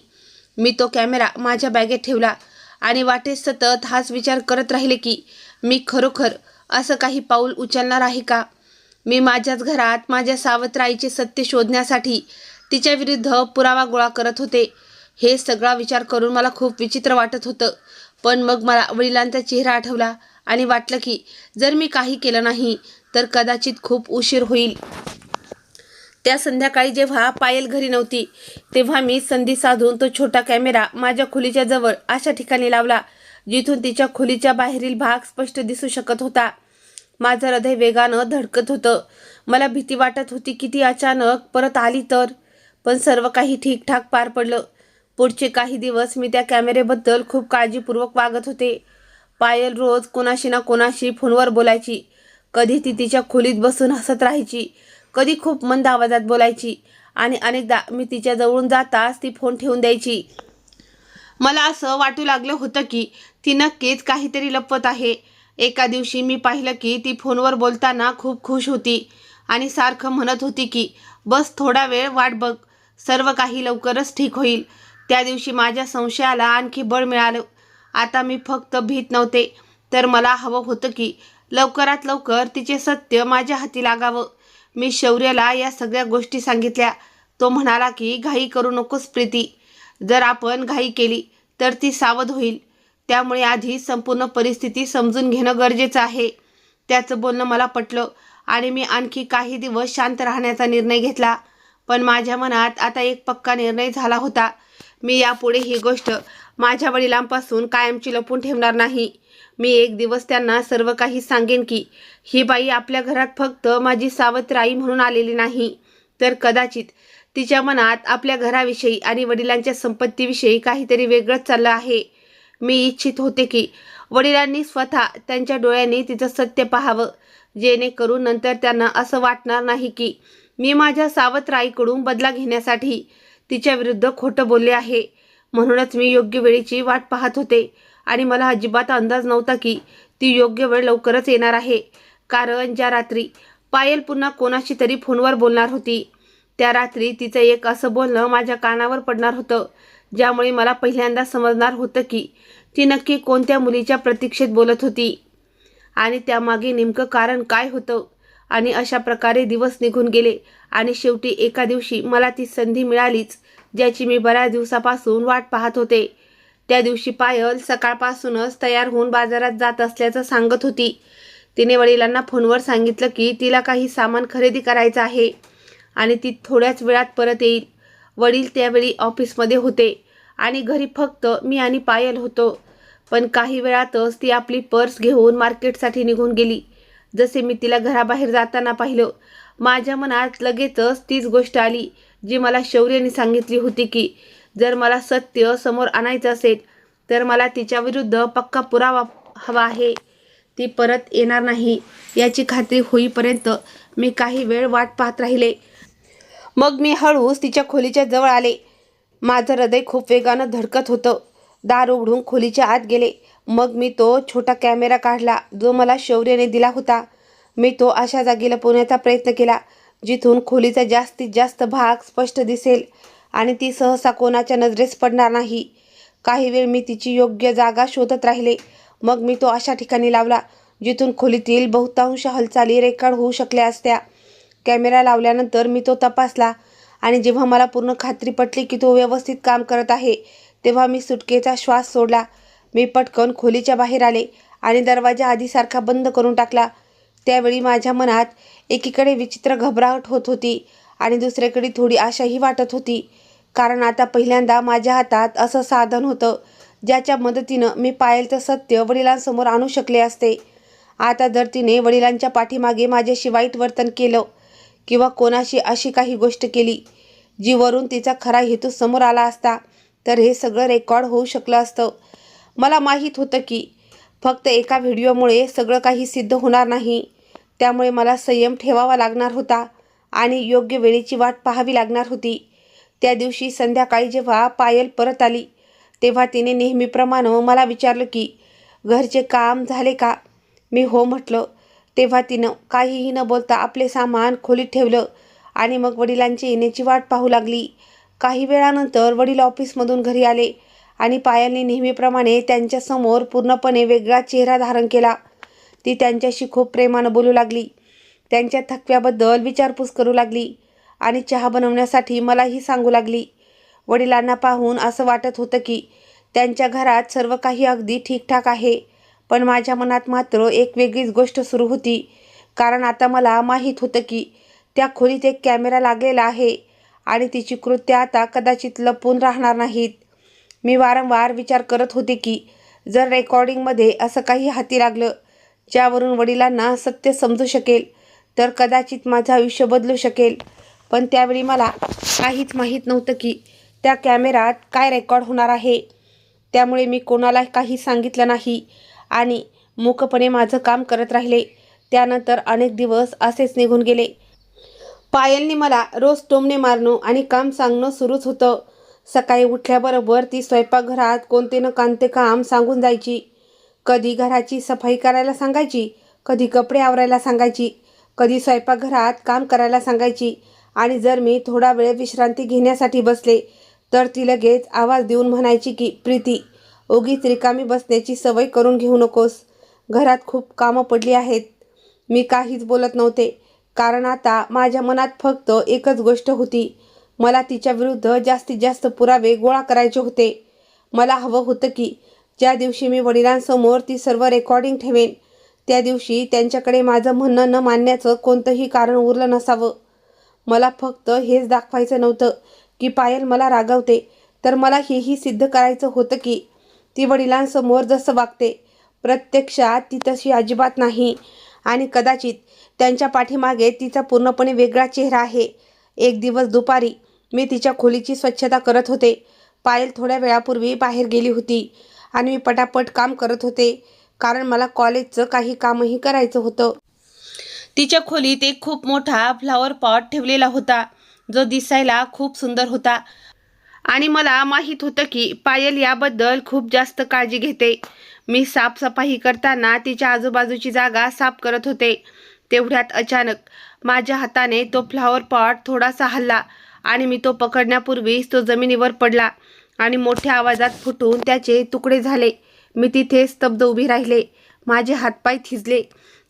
[SPEAKER 1] मी तो कॅमेरा माझ्या बॅगेत ठेवला आणि वाटेत सतत हाच विचार करत राहिले की मी खरोखर असं काही पाऊल उचलणार आहे का. मी माझ्याच घरात माझ्या सावत्र आईचे सत्य शोधण्यासाठी तिच्या विरुद्ध पुरावा गोळा करत होते. हे सगळा विचार करून मला खूप विचित्र वाटत होतं. पण मग मला वडिलांचा चेहरा आठवला आणि वाटलं की जर मी काही केलं नाही तर कदाचित खूप उशीर होईल. त्या संध्याकाळी जेव्हा पायल घरी नव्हती तेव्हा मी संधी साधून तो छोटा कॅमेरा माझ्या खोलीच्या जवळ अशा ठिकाणी लावला जिथून तिच्या खोलीच्या बाहेरील भाग स्पष्ट दिसू शकत होता. माझं हृदय वेगानं धडकत होतं. मला भीती वाटत होती की ती अचानक परत आली तर. पण सर्व काही ठीकठाक पार पडलं. पुढचे काही दिवस मी त्या कॅमेऱ्याबद्दल खूप काळजीपूर्वक वागत होते. पायल रोज कोणाशी ना कोणाशी फोनवर बोलायची. कधी ती तिच्या खोलीत बसून हसत राहायची, कधी खूप मंद आवाजात बोलायची आणि अनेकदा मी तिच्या जवळून जाताच ती फोन ठेवून द्यायची. मला असं वाटू लागलं होतं की ती नक्कीच काहीतरी लपवत आहे. एका दिवशी मी पाहिलं की ती फोनवर बोलताना खूप खुश होती आणि सारखं म्हणत होती की बस थोडा वेळ वाट बघ, सर्व काही लवकरच ठीक होईल. त्या दिवशी माझ्या संशयाला आणखी बळ मिळालं. आता मी फक्त भीत नव्हते, तर मला हवं होतं की लवकरात लवकर तिचे सत्य माझ्या हाती लागावं. मी शौर्याला या सगळ्या गोष्टी सांगितल्या. तो म्हणाला की घाई करू नकोस प्रीती, जर आपण घाई केली तर ती सावध होईल. त्यामुळे आधी संपूर्ण परिस्थिती समजून घेणं गरजेचं आहे. त्याचं बोलणं मला पटलं आणि मी आणखी काही दिवस शांत राहण्याचा निर्णय घेतला. पण माझ्या मनात आता एक पक्का निर्णय झाला होता. मी यापुढे ही गोष्ट माझ्या वडिलांपासून कायमची लपवून ठेवणार नाही. मी एक दिवस त्यांना सर्व काही सांगेन की ही बाई आपल्या घरात फक्त माझी सावत्र आई म्हणून आलेली नाही, तर कदाचित तिच्या मनात आपल्या घराविषयी आणि वडिलांच्या संपत्तीविषयी काहीतरी वेगळंच चाललं आहे. मी इच्छित होते की वडिलांनी स्वतः त्यांच्या डोळ्यांनी तिचं सत्य पाहावं, जेणेकरून नंतर त्यांना असं वाटणार नाही की मी माझ्या सावत्र आईकडून बदला घेण्यासाठी तिच्या विरुद्ध खोटं बोलले आहे. म्हणूनच मी योग्य वेळेची वाट पाहत होते आणि मला अजिबात अंदाज नव्हता की ती योग्य वेळ लवकरच येणार आहे. कारण ज्या रात्री पायल पुन्हा कोणाशी तरी फोनवर बोलणार होती, त्या रात्री तिचं एक असं बोलणं माझ्या कानावर पडणार होतं, ज्यामुळे मला पहिल्यांदा समजणार होतं की ती नक्की कोणत्या मुलीच्या प्रतीक्षेत बोलत होती आणि त्यामागे नेमकं कारण काय होतं. आणि अशा प्रकारे दिवस निघून गेले आणि शेवटी एका दिवशी मला ती संधी मिळालीच, ज्याची मी बऱ्याच दिवसापासून वाट पाहत होते. त्या दिवशी पायल सकाळपासूनच तयार होऊन बाजारात जात असल्याचं सांगत होती. तिने वडिलांना फोनवर सांगितलं की तिला काही सामान खरेदी करायचं आहे आणि ती थोड्याच वेळात परत येईल. वडील त्यावेळी ऑफिसमध्ये होते आणि घरी फक्त मी आणि पायल होतो. पण काही वेळातच ती आपली पर्स घेऊन मार्केटसाठी निघून गेली. जसे मी तिला घराबाहेर जाताना पाहिलं, माझ्या मनात लगेचच तीच गोष्ट आली जी मला शौर्याने सांगितली होती की जर मला सत्य समोर आणायचं असेल तर मला तिच्या विरुद्ध पक्का पुरावा हवा आहे. ती परत येणार नाही याची खात्री होईपर्यंत मी काही वेळ वाट पाहत राहिले. मग मी हळूच तिच्या खोलीच्या जवळ आले. माझं हृदय खूप वेगानं धडकत होतं. दार उघडून खोलीच्या आत गेले. मग मी तो छोटा कॅमेरा काढला जो मला शौर्याने दिला होता. मी तो अशा जागी लपवण्याचा प्रयत्न केला जिथून खोलीचा जास्तीत जास्त भाग स्पष्ट दिसेल आणि ती सहसा कोणाच्या नजरेस पडणार नाही. काही वेळ मी तिची योग्य जागा शोधत राहिले. मग मी तो अशा ठिकाणी लावला जिथून खोलीतील बहुतांश हालचाली रेकॉर्ड होऊ शकल्या असत्या. कॅमेरा लावल्यानंतर मी तो तपासला आणि जेव्हा मला पूर्ण खात्री पटली की तो व्यवस्थित काम करत आहे तेव्हा मी सुटकेचा श्वास सोडला. मी पटकन खोलीच्या बाहेर आले आणि दरवाजा आधीसारखा बंद करून टाकला. त्यावेळी माझ्या मनात एकीकडे विचित्र घबराहट होत होती आणि दुसरीकडे थोडी आशाही वाटत होती. कारण आता पहिल्यांदा माझ्या हातात असं साधन होतं ज्याच्या मदतीनं मी पायलचं सत्य वडिलांसमोर आणू शकले असते. आता जर तिने वडिलांच्या पाठीमागे माझ्याशी वाईट वर्तन केलं किंवा कोणाशी अशी काही गोष्ट केली जीवरून तिचा खरा हेतू समोर आला असता तर हे सगळं रेकॉर्ड होऊ शकलं असतं. मला माहीत होतं की फक्त एका व्हिडिओमुळे सगळं काही सिद्ध होणार नाही. त्यामुळे मला संयम ठेवावा लागणार होता आणि योग्य वेळेची वाट पाहावी लागणार होती. त्या दिवशी संध्याकाळी जेव्हा पायल परत आली तेव्हा तिने नेहमीप्रमाणे मला विचारलं की घरचे काम झाले का. मी हो म्हटलं. तेव्हा तिनं काहीही न बोलता आपले सामान खोलीत ठेवलं आणि मग वडिलांची येण्याची वाट पाहू लागली. काही वेळानंतर वडील ऑफिसमधून घरी आले आणि पायलने नेहमीप्रमाणे त्यांच्यासमोर पूर्णपणे वेगळा चेहरा धारण केला. ती त्यांच्याशी खूप प्रेमानं बोलू लागली. त्यांच्या थकव्याबद्दल विचारपूस करू लागली आणि चहा बनवण्यासाठी मलाही सांगू लागली. वडिलांना पाहून असं वाटत होतं की त्यांच्या घरात सर्व काही अगदी ठीकठाक आहे. पण माझ्या मनात मात्र एक वेगळीच गोष्ट सुरू होती. कारण आता मला माहीत होतं की त्या खोलीत एक कॅमेरा लागलेला आहे आणि तिची कृत्य आता कदाचित लपून राहणार नाहीत. मी वारंवार विचार करत होते की जर रेकॉर्डिंगमध्ये असं काही हाती लागलं ज्यावरून वडिलांना सत्य समजू शकेल तर कदाचित माझं आयुष्य बदलू शकेल. पण त्यावेळी मला काहीच माहीत नव्हतं की त्या कॅमेऱ्यात काय रेकॉर्ड होणार आहे. त्यामुळे मी कोणाला काही सांगितलं नाही आणि मूकपणे माझं काम करत राहिले. त्यानंतर अनेक दिवस असेच निघून गेले. पायलने मला रोज टोमणे मारणं आणि काम सांगणं सुरूच होतं. सकाळी उठल्याबरोबर ती स्वयंपाकघरात कोणते न कोणते काम सांगून जायची. कधी घराची सफाई करायला सांगायची, कधी कपडे आवरायला सांगायची, कधी स्वयंपाकघरात काम करायला सांगायची आणि जर मी थोडा वेळ विश्रांती घेण्यासाठी बसले तर ती लगेच आवाज देऊन म्हणायची की प्रीती, उगीच रिकामी बसण्याची सवय करून घेऊ नकोस. घरात खूप कामं पडली आहेत. मी काहीच बोलत नव्हते कारण आता माझ्या मनात फक्त एकच गोष्ट होती. मला तिच्या विरुद्ध जास्तीत जास्त पुरावे गोळा करायचे होते. मला हवं होतं की ज्या दिवशी मी वडिलांसमोर ती सर्व रेकॉर्डिंग ठेवेन त्या दिवशी त्यांच्याकडे माझं म्हणणं न मानण्याचं कोणतंही कारण उरलं नसावं. मला फक्त हेच दाखवायचं नव्हतं की पायल मला रागावते, तर मला हेही सिद्ध करायचं होतं की ती वडिलांसमोर जसं वागते प्रत्यक्षात ती तशी अजिबात नाही आणि कदाचित त्यांच्या पाठीमागे तिचा पूर्णपणे वेगळा चेहरा आहे. एक दिवस दुपारी मी तिच्या खोलीची स्वच्छता करत होते. पायल थोड्या वेळापूर्वी बाहेर गेली होती आणि मी पटापट काम करत होते कारण मला कॉलेजचं काही कामही करायचं होतं. तिच्या खोलीत एक खूप मोठा फ्लॉवर पॉट ठेवलेला होता जो दिसायला खूप सुंदर होता आणि मला माहीत होतं की पायल याबद्दल खूप जास्त काळजी घेते. मी साफसफाई करताना तिच्या आजूबाजूची जागा साफ करत होते. तेवढ्यात अचानक माझ्या हाताने तो फ्लॉवर पॉट थोडासा हलला आणि मी तो पकडण्यापूर्वीच तो जमिनीवर पडला आणि मोठ्या आवाजात फुटून त्याचे तुकडे झाले. मी तिथे स्तब्ध उभी राहिले. माझे हातपाय थिजले.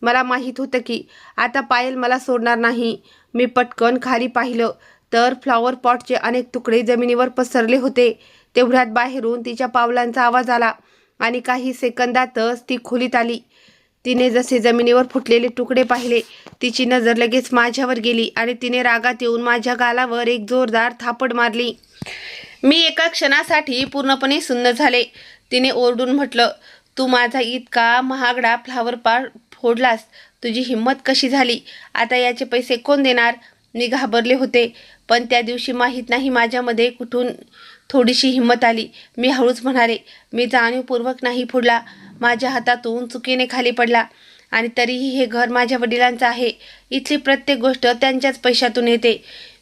[SPEAKER 1] मला माहीत होतं की आता पायल मला सोडणार नाही. मी पटकन खाली पाहिलं तर फ्लॉवर पॉटचे अनेक तुकडे जमिनीवर पसरले होते. तेवढ्यात बाहेरून तिच्या पावलांचा आवाज आला आणि काही सेकंदातच ती खोलीत आली. तिने जसे जमिनीवर फुटलेले तुकडे पाहिले तिची नजर लगेच माझ्यावर गेली आणि तिने रागात येऊन माझ्या गालावर एक जोरदार थापड मारली. मी एका क्षणासाठी पूर्णपणे सुन्न झाले. तिने ओरडून म्हटलं, तू माझा इतका महागडा फ्लॉवर पॉट फोडलास, तुझी हिंमत कशी झाली? आता याचे पैसे कोण देणार? मी घाबरले होते पण त्या दिवशी माहीत नाही माझ्यामध्ये कुठून थोडीशी हिंमत आली. मी हळूच म्हणाले, मी जाणीवपूर्वक नाही फोडला. माझ्या हातातून चुकीने खाली पडला आणि तरीही हे घर माझ्या वडिलांचं आहे. इथली प्रत्येक गोष्ट त्यांच्याच पैशातून येते.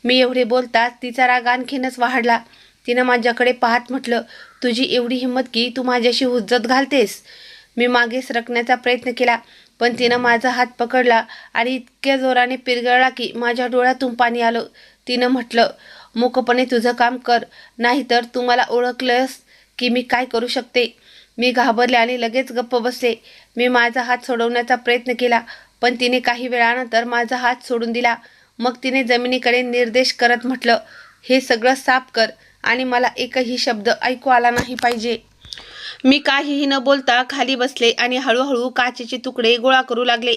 [SPEAKER 1] मी एवढे बोलताच तिचा राग आणखीनच वाढला. तिनं माझ्याकडे पाहत म्हटलं, तुझी एवढी हिंमत की तू माझ्याशी हुज्जत घालतेस? मी मागे सरकण्याचा प्रयत्न केला पण तिनं माझा हात पकडला आणि इतक्या जोराने पिरगळला की माझ्या डोळ्यातून पाणी आलं. तिनं म्हटलं, मूकपणे तुझं काम कर, नाहीतर तू मला ओळखलंस की मी काय करू शकते. मी घाबरले आणि लगेच गप्प बसले. मी माझा हात सोडवण्याचा प्रयत्न केला पण तिने काही वेळानंतर माझा हात सोडून दिला. मग तिने जमिनीकडे निर्देश करत म्हटलं, हे सगळं साफ कर आणि मला एकही शब्द ऐकू आला नाही पाहिजे. मी काहीही न बोलता खाली बसले आणि हळूहळू काचेचे तुकडे गोळा करू लागले.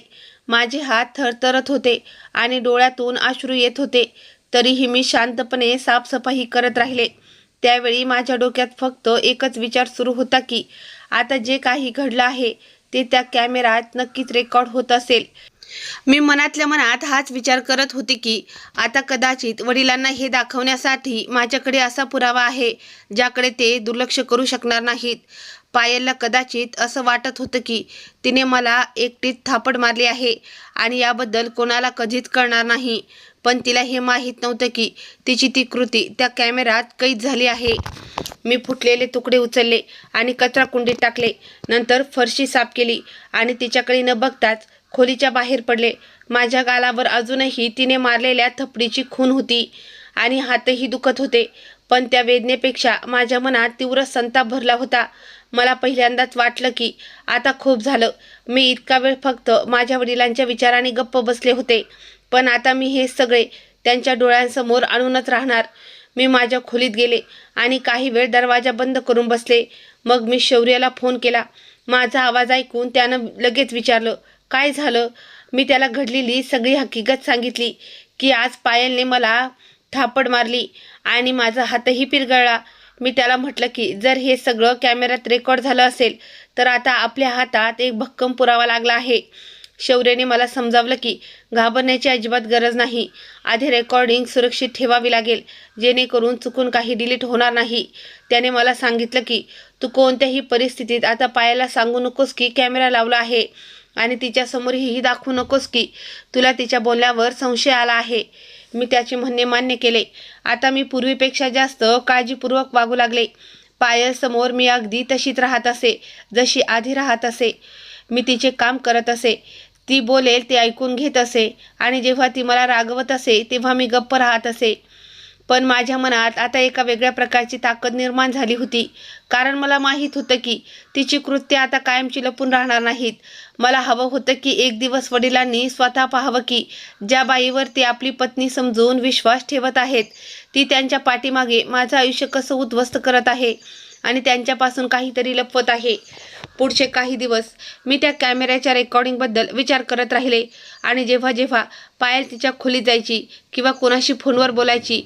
[SPEAKER 1] माझे हात थरथरत होते आणि डोळ्यातून अश्रू येत होते. तरीही मी शांतपणे साफसफाई करत राहिले. त्यावेळी माझ्या डोक्यात फक्त एकच विचार सुरू होता की आता जे काही घडलं आहे ते त्या कॅमेऱ्यात नक्कीच रेकॉर्ड होत असेल. मी मनातल्या मनात हाच विचार करत होते की आता कदाचित वडिलांना हे दाखवण्यासाठी माझ्याकडे असा पुरावा आहे ज्याकडे ते दुर्लक्ष करू शकणार नाहीत. पायलला कदाचित असं वाटत होतं की तिने मला एकटीच थापड मारली आहे आणि याबद्दल कोणाला कधीच कळणार नाही. पण तिला हे माहीत नव्हतं की तिची ती कृती त्या कॅमेऱ्यात कैद झाली आहे. मी फुटलेले तुकडे उचलले आणि कचरा कुंडीत टाकले. नंतर फरशी साफ केली आणि तिच्याकडे न बघताच खोलीच्या बाहेर पडले. माझ्या गालावर अजूनही तिने मारलेल्या थपडीची खून होती आणि हातही दुखत होते. पण त्या वेदनेपेक्षा माझ्या मनात तीव्र संताप भरला होता. मला पहिल्यांदाच वाटलं की आता खूप झालं. मी इतका वेळ फक्त माझ्या वडिलांच्या विचाराने गप्प बसले होते, पण आता मी हे सगळे त्यांच्या डोळ्यांसमोर आणूनच राहणार. मी माझ्या खोलीत गेले आणि काही वेळ दरवाजा बंद करून बसले. मग मी शौर्यला फोन केला. माझा आवाज ऐकून त्यानं लगेच विचारलं, काय झालं? मी त्याला घडलेली सगळी हकीकत सांगितली की आज पायलने मला थापड मारली आणि माझा हातही पिरगळला. मी त्याला म्हटलं की जर हे सगळं कॅमेऱ्यात रेकॉर्ड झालं असेल तर आता आपल्या हातात एक भक्कम पुरावा लागला आहे. शौर्यने मला समजावलं की घाबरण्याची अजिबात गरज नाही. आधी रेकॉर्डिंग सुरक्षित ठेवावी लागेल जेणेकरून चुकून काही डिलीट होणार नाही. त्याने मला सांगितलं की तू कोणत्याही परिस्थितीत आता पायाला सांगू नकोस की कॅमेरा लावला आहे आणि तिच्यासमोरही दाखवू नकोस की तुला तिच्या बोलण्यावर संशय आला आहे. मी त्याचे म्हणणे मान्य केले. आता मी पूर्वीपेक्षा जास्त काळजीपूर्वक वागू लागले. पायलसमोर मी अगदी तशीच राहत असे जशी आधी राहत असे. मी तिचे काम करत असे, ती बोलेल ते ऐकून घेत असे आणि जेव्हा ती मला रागवत असे तेव्हा मी गप्प राहत असे. पण माझ्या मनात आता एका वेगळ्या प्रकारची ताकद निर्माण झाली होती, कारण मला माहीत होतं की तिची कृत्य आता कायमची लपून राहणार नाहीत. मला हवं होतं की एक दिवस वडिलांनी स्वतः पाहावं की ज्या बाईवर ती आपली पत्नी समजून विश्वास ठेवत आहेत ती त्यांच्या पाठीमागे माझं आयुष्य कसं उद्ध्वस्त करत आहे आणि त्यांच्यापासून काहीतरी लपवत आहे. पुढचे काही दिवस मी त्या कॅमेऱ्याच्या रेकॉर्डिंगबद्दल विचार करत राहिले आणि जेव्हा जेव्हा पायल तिच्या खोलीत जायची किंवा कोणाशी फोनवर बोलायची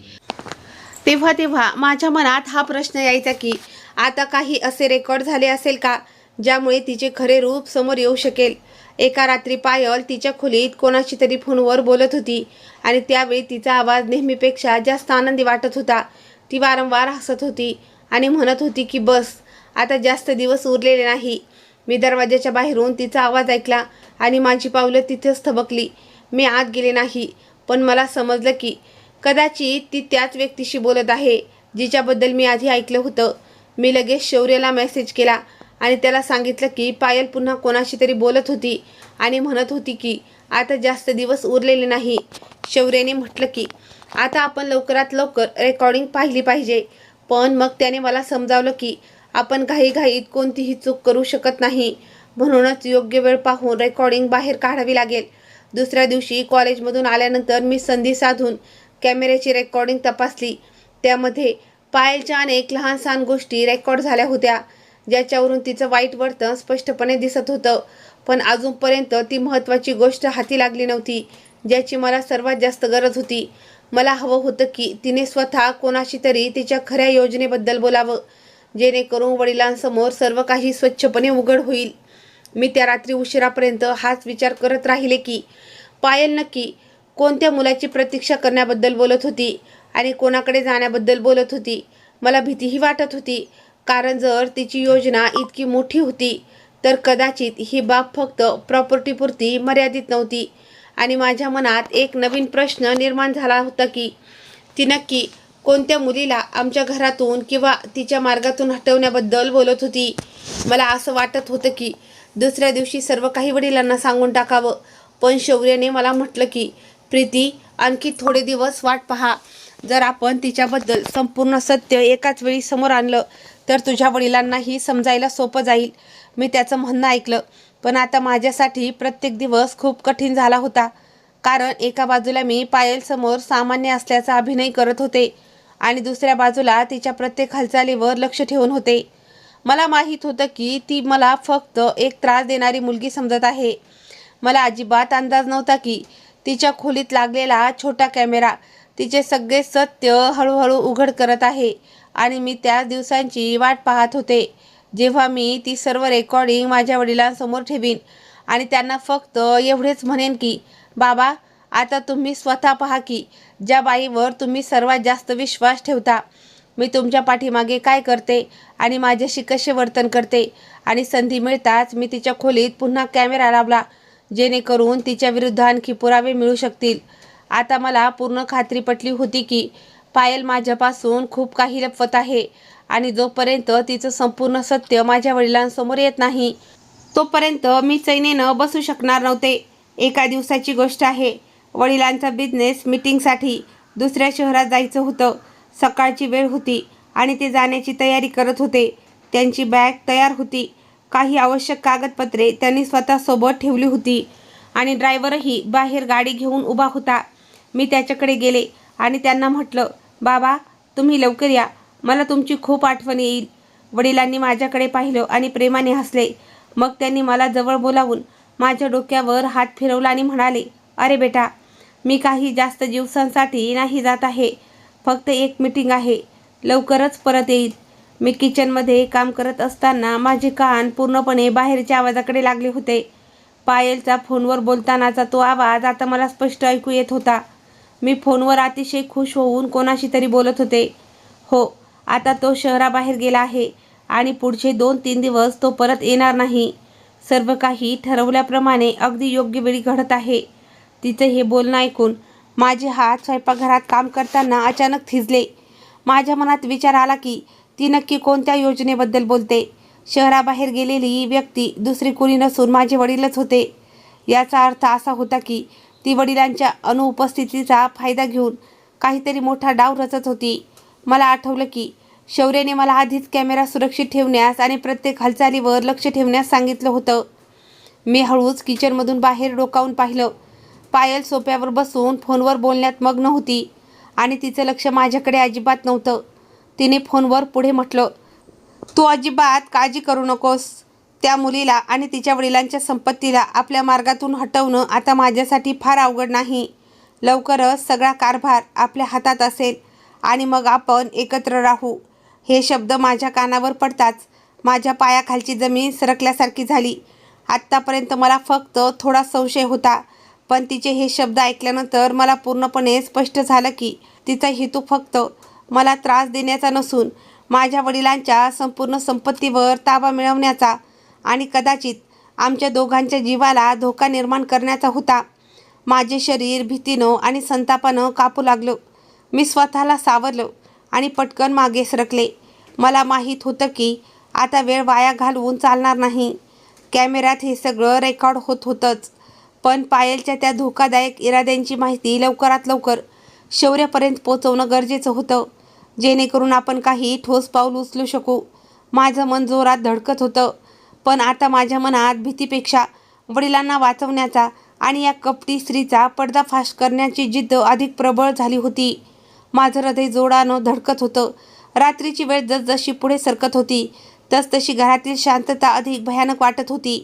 [SPEAKER 1] तेव्हा तेव्हा माझ्या मनात हा प्रश्न यायचा की आता काही असे रेकॉर्ड झाले असेल का ज्यामुळे तिचे खरे रूप समोर येऊ शकेल. एका रात्री पायल तिच्या खोलीत कोणाशी तरी फोनवर बोलत होती आणि त्यावेळी तिचा आवाज नेहमीपेक्षा जास्त आनंदी वाटत होता. ती वारंवार हसत होती आणि म्हणत होती की बस आता जास्त दिवस उरलेले नाही. मी दरवाजाच्या बाहेरून तिचा आवाज ऐकला आणि माझी पावलं तिथेच थबकली. मी आत गेले नाही, पण मला समजलं की कदाचित ती त्याच व्यक्तीशी बोलत आहे जिच्याबद्दल मी आधी ऐकलं होतं. मी लगेच शौर्यला मेसेज केला आणि त्याला सांगितलं की पायल पुन्हा कोणाशी तरी बोलत होती आणि म्हणत होती की आता जास्त दिवस उरलेले नाही. शौर्याने म्हटलं की आता आपण लवकरात लवकर रेकॉर्डिंग पाहिली पाहिजे. पण मग त्याने मला समजावलं की आपण घाईघाईत कोणतीही चूक करू शकत नाही, म्हणूनच योग्य वेळ पाहून रेकॉर्डिंग बाहेर काढावी लागेल. दुसऱ्या दिवशी कॉलेजमधून आल्यानंतर मी संधी साधून कॅमेऱ्याची रेकॉर्डिंग तपासली. त्यामध्ये पायलच्या अनेक लहान सहान गोष्टी रेकॉर्ड झाल्या होत्या ज्याच्यावरून तिचं वाईट वर्तन स्पष्टपणे दिसत होतं. पण अजूनपर्यंत ती महत्त्वाची गोष्ट हाती लागली नव्हती ज्याची मला सर्वात जास्त गरज होती. मला हवं होतं की तिने स्वतः कोणाशी तरी तिच्या खऱ्या योजनेबद्दल बोलावं जेणेकरून वडिलांसमोर सर्व काही स्वच्छपणे उघड होईल. मी त्या रात्री उशिरापर्यंत हाच विचार करत राहिले की पायल नक्की कोणत्या मुलाची प्रतीक्षा करण्याबद्दल बोलत होती आणि कोणाकडे जाण्याबद्दल बोलत होती. मला भीतीही वाटत होती, कारण जर तिची योजना इतकी मोठी होती तर कदाचित ही बाब फक्त प्रॉपर्टीपुरती मर्यादित नव्हती. आणि माझ्या मनात एक नवीन प्रश्न निर्माण झाला होता की ती नक्की कोणत्या मुलीला आमच्या घरातून किंवा तिच्या मार्गातून हटवण्याबद्दल बोलत होती. मला असं वाटत होतं की दुसऱ्या दिवशी सर्व काही वडिलांना सांगून टाकावं, पण शौर्याने मला म्हटलं की प्रीती आणखी थोडे दिवस वाट पहा. जर आपण तिच्याबद्दल संपूर्ण सत्य एकाच वेळी समोर आणलं तर तुझ्या वडिलांनाही समजायला सोपं जाईल. मी त्याचं म्हणणं ऐकलं, पण आता माझ्यासाठी प्रत्येक दिवस खूप कठीण झाला होता, कारण एका बाजूला मी पायलसमोर सामान्य असल्याचा अभिनय करत होते आणि दुसऱ्या बाजूला तिच्या प्रत्येक हालचालीवर लक्ष ठेवून होते. मला माहीत होतं की ती मला फक्त एक त्रास देणारी मुलगी समजत आहे. मला अजिबात अंदाज नव्हता की तिच्या खोलीत लागलेला छोटा कॅमेरा तिचे सगळे सत्य हळूहळू उघड करत आहे. आणि मी त्या दिवसांची वाट पाहत होते जेव्हा मी ती सर्व रेकॉर्डिंग माझ्या वडिलांसमोर ठेवीन आणि त्यांना फक्त एवढेच म्हणेन की बाबा आता तुम्ही स्वतः पहा की ज्या बाईवर तुम्ही सर्वात जास्त विश्वास ठेवता मी तुमच्या पाठीमागे काय करते आणि माझ्याशी कसे वर्तन करते, आणि संधी मिळताच मी तिच्या खोलीत पुन्हा कॅमेरा लावला, जेणेकरून तिच्या विरुद्ध आणखी पुरावे मिळू शकतील. आता मला पूर्ण खात्री पटली होती की पायल माझ्यापासून खूप काही लपवत आहे, आणि जोपर्यंत तिचं संपूर्ण सत्य माझ्या वडिलांसमोर येत नाही तोपर्यंत मी चैनीनं बसू शकणार नव्हते. एका दिवसाची गोष्ट आहे. वडिलांचा बिझनेस मीटिंगसाठी दुसऱ्या शहरात जायचं होतं. सकाळची वेळ होती आणि ते जाण्याची तयारी करत होते. त्यांची बॅग तयार होती. काही आवश्यक कागदपत्रे त्यांनी स्वतःसोबत ठेवली होती आणि ड्रायव्हरही बाहेर गाडी घेऊन उभा होता. मी त्याच्याकडे गेले आणि त्यांना म्हटलं, बाबा तुम्ही लवकर या, मला तुमची खूप आठवण येईल. वडिलांनी माझ्याकडे पाहिलं आणि प्रेमाने हसले. मग त्यांनी मला जवळ बोलावून माझ्या डोक्यावर हात फिरवला आणि म्हणाले, अरे बेटा, मी काही जास्त दिवसांसाठी नाही जात आहे. फक्त एक मीटिंग आहे. लवकरच परत येईल. मी किचनमध्ये काम करत असताना माझे कान पूर्णपणे बाहेरच्या आवाजाकडे लागले होते. पायलचा फोनवर बोलतानाचा तो आवाज आता मला स्पष्ट ऐकू येत होता. मी फोनवर अतिशय खुश होऊन कोणाशी तरी बोलत होते. हो, आता तो शहराबाहेर गेला आहे आणि पुढचे 2-3 दिवस तो परत येणार नाही. सर्व काही ठरवल्याप्रमाणे अगदी योग्य वेळी घडत आहे. तिचे हे बोलणं ऐकून माझे हात स्वयंपाकघरात काम करताना अचानक थिजले. माझ्या मनात विचार आला की ती नक्की कोणत्या योजनेबद्दल बोलते. शहराबाहेर गेलेली व्यक्ती दुसरी कोणी नसून माझे वडीलच होते. याचा अर्थ असा होता की ती वडिलांच्या अनुपस्थितीचा फायदा घेऊन काहीतरी मोठा डाव रचत होती. मला आठवलं की शौर्यने मला आधीच कॅमेरा सुरक्षित ठेवण्यास आणि प्रत्येक हालचालीवर लक्ष ठेवण्यास सांगितलं होतं. मी हळूच किचनमधून बाहेर डोकावून पाहिलं. पायल सोफ्यावर बसून फोनवर बोलण्यात मग्न होती आणि तिचं लक्ष माझ्याकडे अजिबात नव्हतं. तिने फोनवर पुढे म्हटलं, तू अजिबात काळजी करू नकोस. त्या मुलीला आणि तिच्या वडिलांच्या संपत्तीला आपल्या मार्गातून हटवणं आता माझ्यासाठी फार अवघड नाही. लवकरच सगळा कारभार आपल्या हातात असेल आणि मग आपण एकत्र राहू. हे शब्द माझ्या कानावर पडताच माझ्या पायाखालची जमीन सरकल्यासारखी झाली. आत्तापर्यंत मला फक्त थोडा संशय होता, पण तिचे हे शब्द ऐकल्यानंतर मला पूर्णपणे स्पष्ट झालं की तिचा हेतू फक्त मला त्रास देण्याचा नसून माझ्या वडिलांच्या संपूर्ण संपत्तीवर ताबा मिळवण्याचा आणि कदाचित आमच्या दोघांच्या जीवाला धोका निर्माण करण्याचा होता. माझे शरीर भीतीनं आणि संतापानं कापू लागलं. मी स्वतःला सावरलं आणि पटकन मागे सरकले. मला माहीत होतं की आता वेळ वाया घालवून चालणार नाही. कॅमेऱ्यात हे सगळं रेकॉर्ड होत होतंच, पण पायलच्या त्या धोकादायक इराद्यांची माहिती लवकरात लवकर शौर्यापर्यंत पोहोचवणं गरजेचं होतं, जेणेकरून आपण काही ठोस पाऊल उचलू शकू. माझं मन जोरात धडकत होतं, पण आता माझ्या मनात भीतीपेक्षा वडिलांना वाचवण्याचा आणि या कपटी स्त्रीचा पर्दाफाश करण्याची जिद्द अधिक प्रबळ झाली होती. माझं हृदय जोरानं धडकत होतं. रात्रीची वेळ जसजशी पुढे सरकत होती तसतशी घरातील शांतता अधिक भयानक वाटत होती.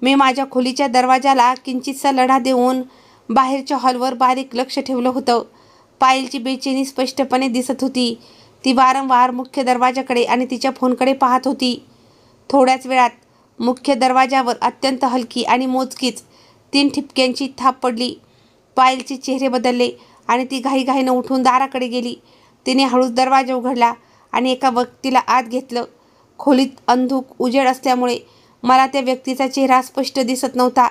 [SPEAKER 1] मी माझ्या खोलीच्या दरवाजाला किंचितसा लढा देऊन बाहेरच्या हॉलवर बारीक लक्ष ठेवलं होतं. पायलची बेचैनी स्पष्टपणे दिसत होती. ती वारंवार मुख्य दरवाजाकडे आणि तिच्या फोनकडे पाहत होती. थोड्याच वेळात मुख्य दरवाजावर अत्यंत हलकी आणि मोजकीच 3 ठिपक्यांची थाप पडली. पायलचे चेहरे बदलले आणि ती घाईघाईनं उठून दाराकडे गेली. तिने हळूच दरवाजा उघडला आणि एका व्यक्तीला आत घेतलं. खोलीत अंधुक उजेड असल्यामुळे मला त्या व्यक्तीचा चेहरा स्पष्ट दिसत नव्हता,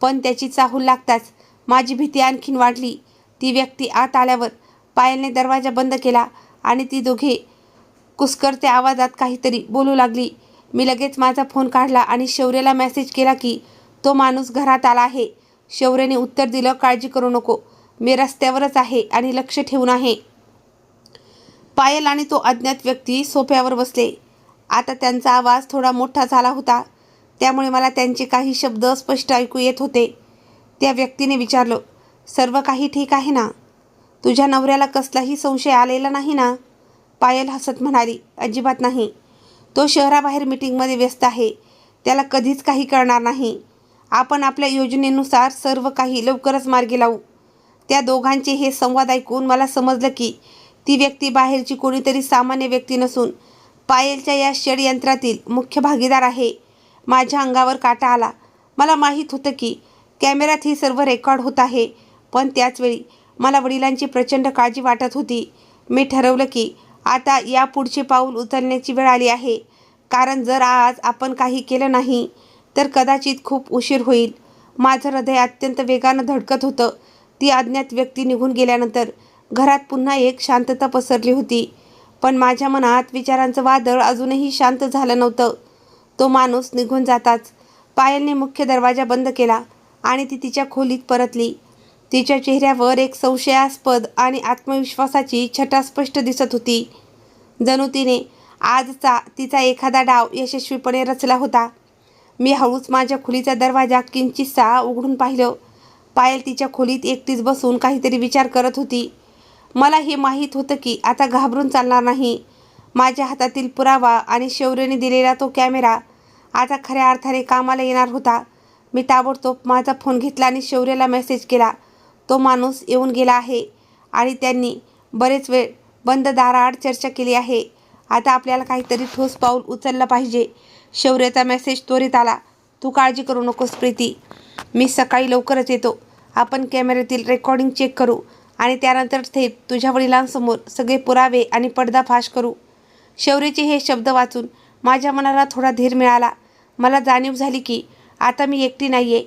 [SPEAKER 1] पण त्याची चाहूल लागताच माझी भीती आणखीन वाढली. ती व्यक्ती आत आल्यावर पायलने दरवाजा बंद केला आणि ती दोघे कुस्करत्या आवाजात काहीतरी बोलू लागली. मी लगेच माझा फोन काढला आणि शौर्यला मेसेज केला की तो माणूस घरात आला आहे. शौर्यने उत्तर दिलं, काळजी करू नको, मी रस्त्यावरच आहे आणि लक्ष ठेवून आहे. पायल आणि तो अज्ञात व्यक्ती सोफ्यावर बसले. आता त्यांचा आवाज थोडा मोठा झाला होता, त्यामुळे मला त्यांचे काही शब्द स्पष्ट ऐकू येत होते. त्या व्यक्तीने विचारलं, सर्व काही ठीक आहे ना? तुझ्या नवऱ्याला कसलाही संशय आलेला नाही ना? पायल हसत म्हणाली, अजिबात नाही. तो शहराबाहेर मीटिंगमध्ये व्यस्त आहे. त्याला कधीच काही कळणार नाही. आपण आपल्या योजनेनुसार सर्व काही लवकरच मार्गी लावू. त्या दोघांचे हे संवाद ऐकून मला समजलं की ती व्यक्ती बाहेरची कोणीतरी सामान्य व्यक्ती नसून पायलच्या या षडयंत्रातील मुख्य भागीदार आहे. माझ्या अंगावर काटा आला. मला माहीत होतं की कॅमेऱ्यात ही सर्व रेकॉर्ड होत आहे, पण त्याचवेळी मला वडिलांची प्रचंड काळजी वाटत होती. मी ठरवलं की आता यापुढचे पाऊल उचलण्याची वेळ आली आहे, कारण जर आज आपण काही केलं नाही तर कदाचित खूप उशीर होईल. माझं हृदय अत्यंत वेगानं धडकत होतं. ती अज्ञात व्यक्ती निघून गेल्यानंतर घरात पुन्हा एक शांतता पसरली होती. पण माझ्या मनात विचारांचं वादळ अजूनही शांत झालं नव्हतं. तो माणूस निघून जाताच पायलने मुख्य दरवाजा बंद केला आणि ती तिच्या खोलीत परतली. तिच्या चेहऱ्यावर एक संशयास्पद आणि आत्मविश्वासाची छटा स्पष्ट दिसत होती. जणू तिने आजचा तिचा एखादा डाव यशस्वीपणे रचला होता. मी हळूच माझ्या खोलीचा दरवाजा किंचितसा उघडून पाहिलं. पायल तिच्या खोलीत एकटीच बसून काहीतरी विचार करत होती. मला हे माहीत होतं की आता घाबरून चालणार नाही. माझ्या हातातील पुरावा आणि शौर्यने दिलेला तो कॅमेरा आता खऱ्या अर्थाने कामाला येणार होता. मी ताबडतोब माझा फोन घेतला आणि शौर्यला मेसेज केला. तो माणूस येऊन गेला आहे आणि त्यांनी बरेच वेळ बंद दाराआड चर्चा केली आहे. आता आपल्याला काहीतरी ठोस पाऊल उचललं पाहिजे. शौर्याचा मेसेज त्वरित आला. तू काळजी करू नकोस प्रीती, मी सकाळी लवकरच येतो. आपण कॅमेऱ्यातील रेकॉर्डिंग चेक करू आणि त्यानंतर थेट तुझ्या वडिलांसमोर सगळे पुरावे आणि पर्दाफाश करू. शौर्याचे हे शब्द वाचून माझ्या मनाला थोडा धीर मिळाला. मला जाणीव झाली की आता मी एकटी नाही आहे.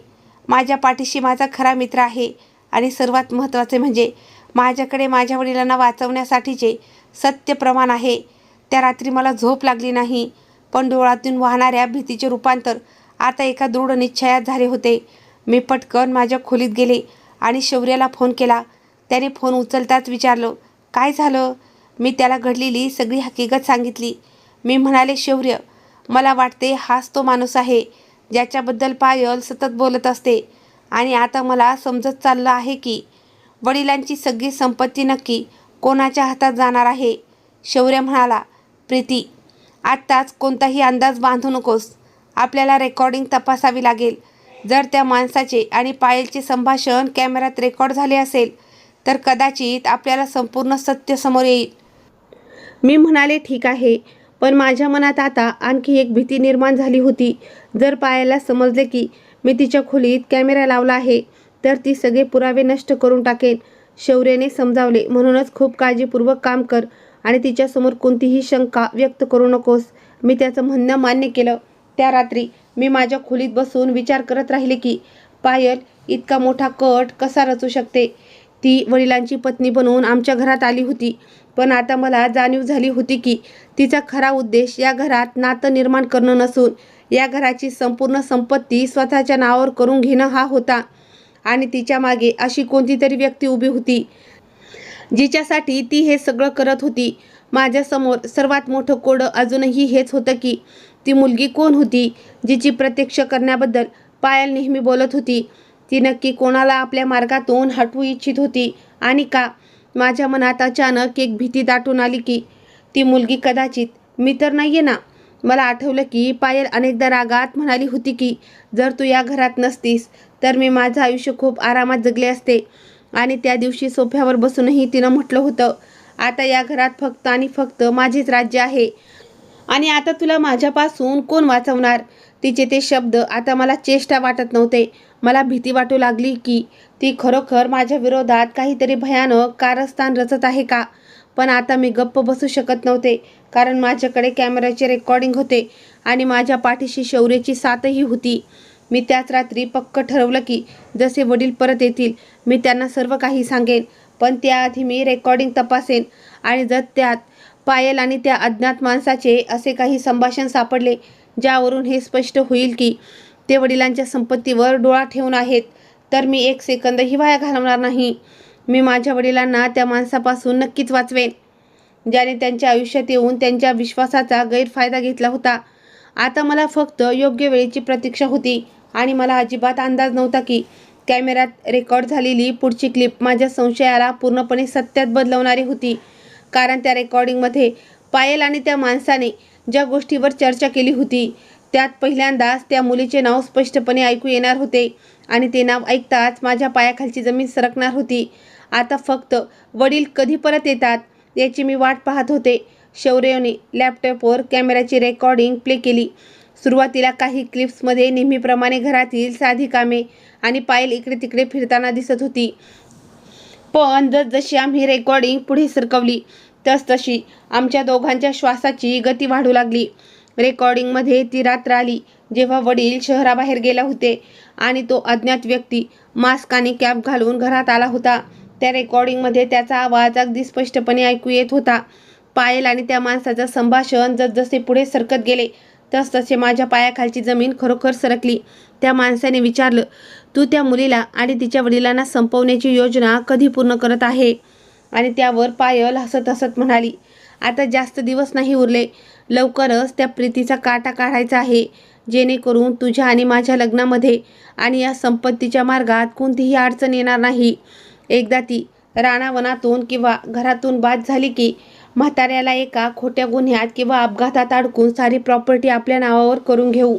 [SPEAKER 1] माझ्या पाठीशी माझा खरा मित्र आहे आणि सर्वात महत्त्वाचे म्हणजे माझ्याकडे माझ्या वडिलांना वाचवण्यासाठीचे सत्य प्रमाण आहे. त्या रात्री मला झोप लागली नाही, पण डोळ्यातून वाहणाऱ्या भीतीचे रूपांतर आता एका दृढ निश्चयात झाले होते. मी पटकन माझ्या खोलीत गेले आणि शौर्याला फोन केला. त्याने फोन उचलताच विचारलं, काय झालं? मी त्याला घडलेली सगळी हकीकत सांगितली. मी म्हणाले, शौर्य, मला वाटते हाच तो माणूस आहे ज्याच्याबद्दल पायल सतत बोलत असते. आणि आता मला समजत चाललं आहे की वडिलांची सगळी संपत्ती नक्की कोणाच्या हातात जाणार आहे. शौर्य म्हणाला, प्रीती, आत्ताच कोणताही अंदाज बांधू नकोस. आपल्याला रेकॉर्डिंग तपासावी लागेल. जर त्या माणसाचे आणि पायलचे संभाषण कॅमेऱ्यात रेकॉर्ड झाले असेल तर कदाचित आपल्याला संपूर्ण सत्य समोर येईल. मी म्हणाले, ठीक आहे, पण माझ्या मनात आता आणखी एक भीती निर्माण झाली होती. जर पायलला समजले की मी तिच्या खोलीत कॅमेरा लावला आहे तर ती सगळे पुरावे नष्ट करून टाकेल. शौर्याने समजावले, म्हणूनच खूप काळजीपूर्वक काम कर आणि तिच्यासमोर कोणतीही शंका व्यक्त करू नकोस. मी त्याचं म्हणणं मान्य केलं. त्या रात्री मी माझ्या खोलीत बसून विचार करत राहिले की पायल इतका मोठा कट कसा रचू शकते. ती वडिलांची पत्नी बनवून आमच्या घरात आली होती, पण आता मला जाणीव झाली होती की तिचा खरा उद्देश या घरात नातं निर्माण करणं नसून या घराची संपूर्ण संपत्ती स्वतःच्या नावावर करून घेणं हा होता. आणि तिच्या मागे अशी कोणती तरी व्यक्ती उभी होती जिच्यासाठी ती हे सगळं करत होती. माझ्यासमोर सर्वात मोठं कोडं अजूनही हेच होतं की ती मुलगी कोण होती जिची प्रत्यक्ष करण्याबद्दल पायल नेहमी बोलत होती. ती नक्की कोणाला आपल्या मार्गातून हटवू इच्छित होती आणि का? माझ्या मनात अचानक एक भीती दाटून आली की ती मुलगी कदाचित मी तर नाहीये ना. मला आठवलं की पायल अनेकदा रागात म्हणाली होती की जर तू या घरात नसतीस तर मी माझं आयुष्य खूप आरामात जगले असते. आणि त्या दिवशी सोफ्यावर बसूनही तिनं म्हटलं होतं, आता या घरात फक्त आणि फक्त माझेच राज्य आहे आणि आता तुला माझ्यापासून कोण वाचवणार. तिचे ते शब्द आता मला चेष्टा वाटत नव्हते. मला भीती वाटू लागली की ती खरोखर माझ्या विरोधात काहीतरी भयानक कारस्थान रचत आहे का. पण आता मी गप्प बसू शकत नव्हते, कारण माझ्याकडे कॅमेऱ्याचे रेकॉर्डिंग होते आणि माझ्या पाठीशी शौर्याची साथही होती. मी त्याच रात्री पक्क ठरवलं की जसे वडील परत येतील मी त्यांना सर्व काही सांगेन, पण त्याआधी मी रेकॉर्डिंग तपासेन आणि जर त्यात पायल आणि त्या अज्ञात माणसाचे असे काही संभाषण सापडले ज्यावरून हे स्पष्ट होईल की ते वडिलांच्या संपत्तीवर डोळा ठेवून आहेत, तर मी एक सेकंदही वाया घालवणार नाही. मी माझ्या वडिलांना त्या माणसापासून नक्कीच वाचवेन ज्याने त्यांच्या आयुष्यात येऊन त्यांच्या विश्वासाचा गैरफायदा घेतला होता. आता मला फक्त योग्य वेळेची प्रतीक्षा होती आणि मला अजिबात अंदाज नव्हता की कॅमेऱ्यात रेकॉर्ड झालेली पुढची क्लिप माझ्या संशयाला पूर्णपणे सत्यात बदलवणारी होती. कारण त्या रेकॉर्डिंगमध्ये पायल आणि त्या माणसाने ज्या गोष्टीवर चर्चा केली होती त्यात पहिल्यांदाच त्या मुलीचे नाव स्पष्टपणे ऐकू येणार होते आणि ते नाव ऐकताच माझ्या पायाखालची जमीन सरकणार होती. आता फक्त वडील कधी परत येतात याची मी वाट पाहत होते. शौर्यने लॅपटॉपवर कॅमेऱ्याची रेकॉर्डिंग प्ले केली. सुरुवातीला काही क्लिप्समध्ये नेहमीप्रमाणे घरातील साधी कामे आणि पायल इकडे तिकडे फिरताना दिसत होती. पण जशी आम्ही रेकॉर्डिंग पुढे सरकवली तसतशी आमच्या दोघांच्या श्वासाची गती वाढू लागली. रेकॉर्डिंगमध्ये ती रात्र आली जेव्हा वडील शहराबाहेर गेले होते आणि तो अज्ञात व्यक्ती मास्क आणि कॅप घालून घरात आला होता. त्या रेकॉर्डिंगमध्ये त्याचा आवाज अगदी स्पष्टपणे ऐकू येत होता. पायल आणि त्या माणसाचं संभाषण जसजसे पुढे सरकत गेले तसतसे माझ्या पायाखालची जमीन खरोखर सरकली. त्या माणसाने विचारलं, तू त्या मुलीला आणि तिच्या वडिलांना संपवण्याची योजना कधी पूर्ण करत आहे? आणि त्यावर पायल हसत हसत म्हणाली, आता जास्त दिवस नाही उरले. लवकरच त्या प्रीतीचा काटा काढायचा आहे, जेणेकरून तुझ्या आणि माझ्या लग्नामध्ये आणि या संपत्तीच्या मार्गात कोणतीही अडचण येणार नाही. एकदा ती रानावनातून किंवा घरातून बाद झाली की म्हाताऱ्याला एका खोट्या गुन्ह्यात किंवा अपघातात अडकून सारी प्रॉपर्टी आपल्या नावावर करून घेऊ.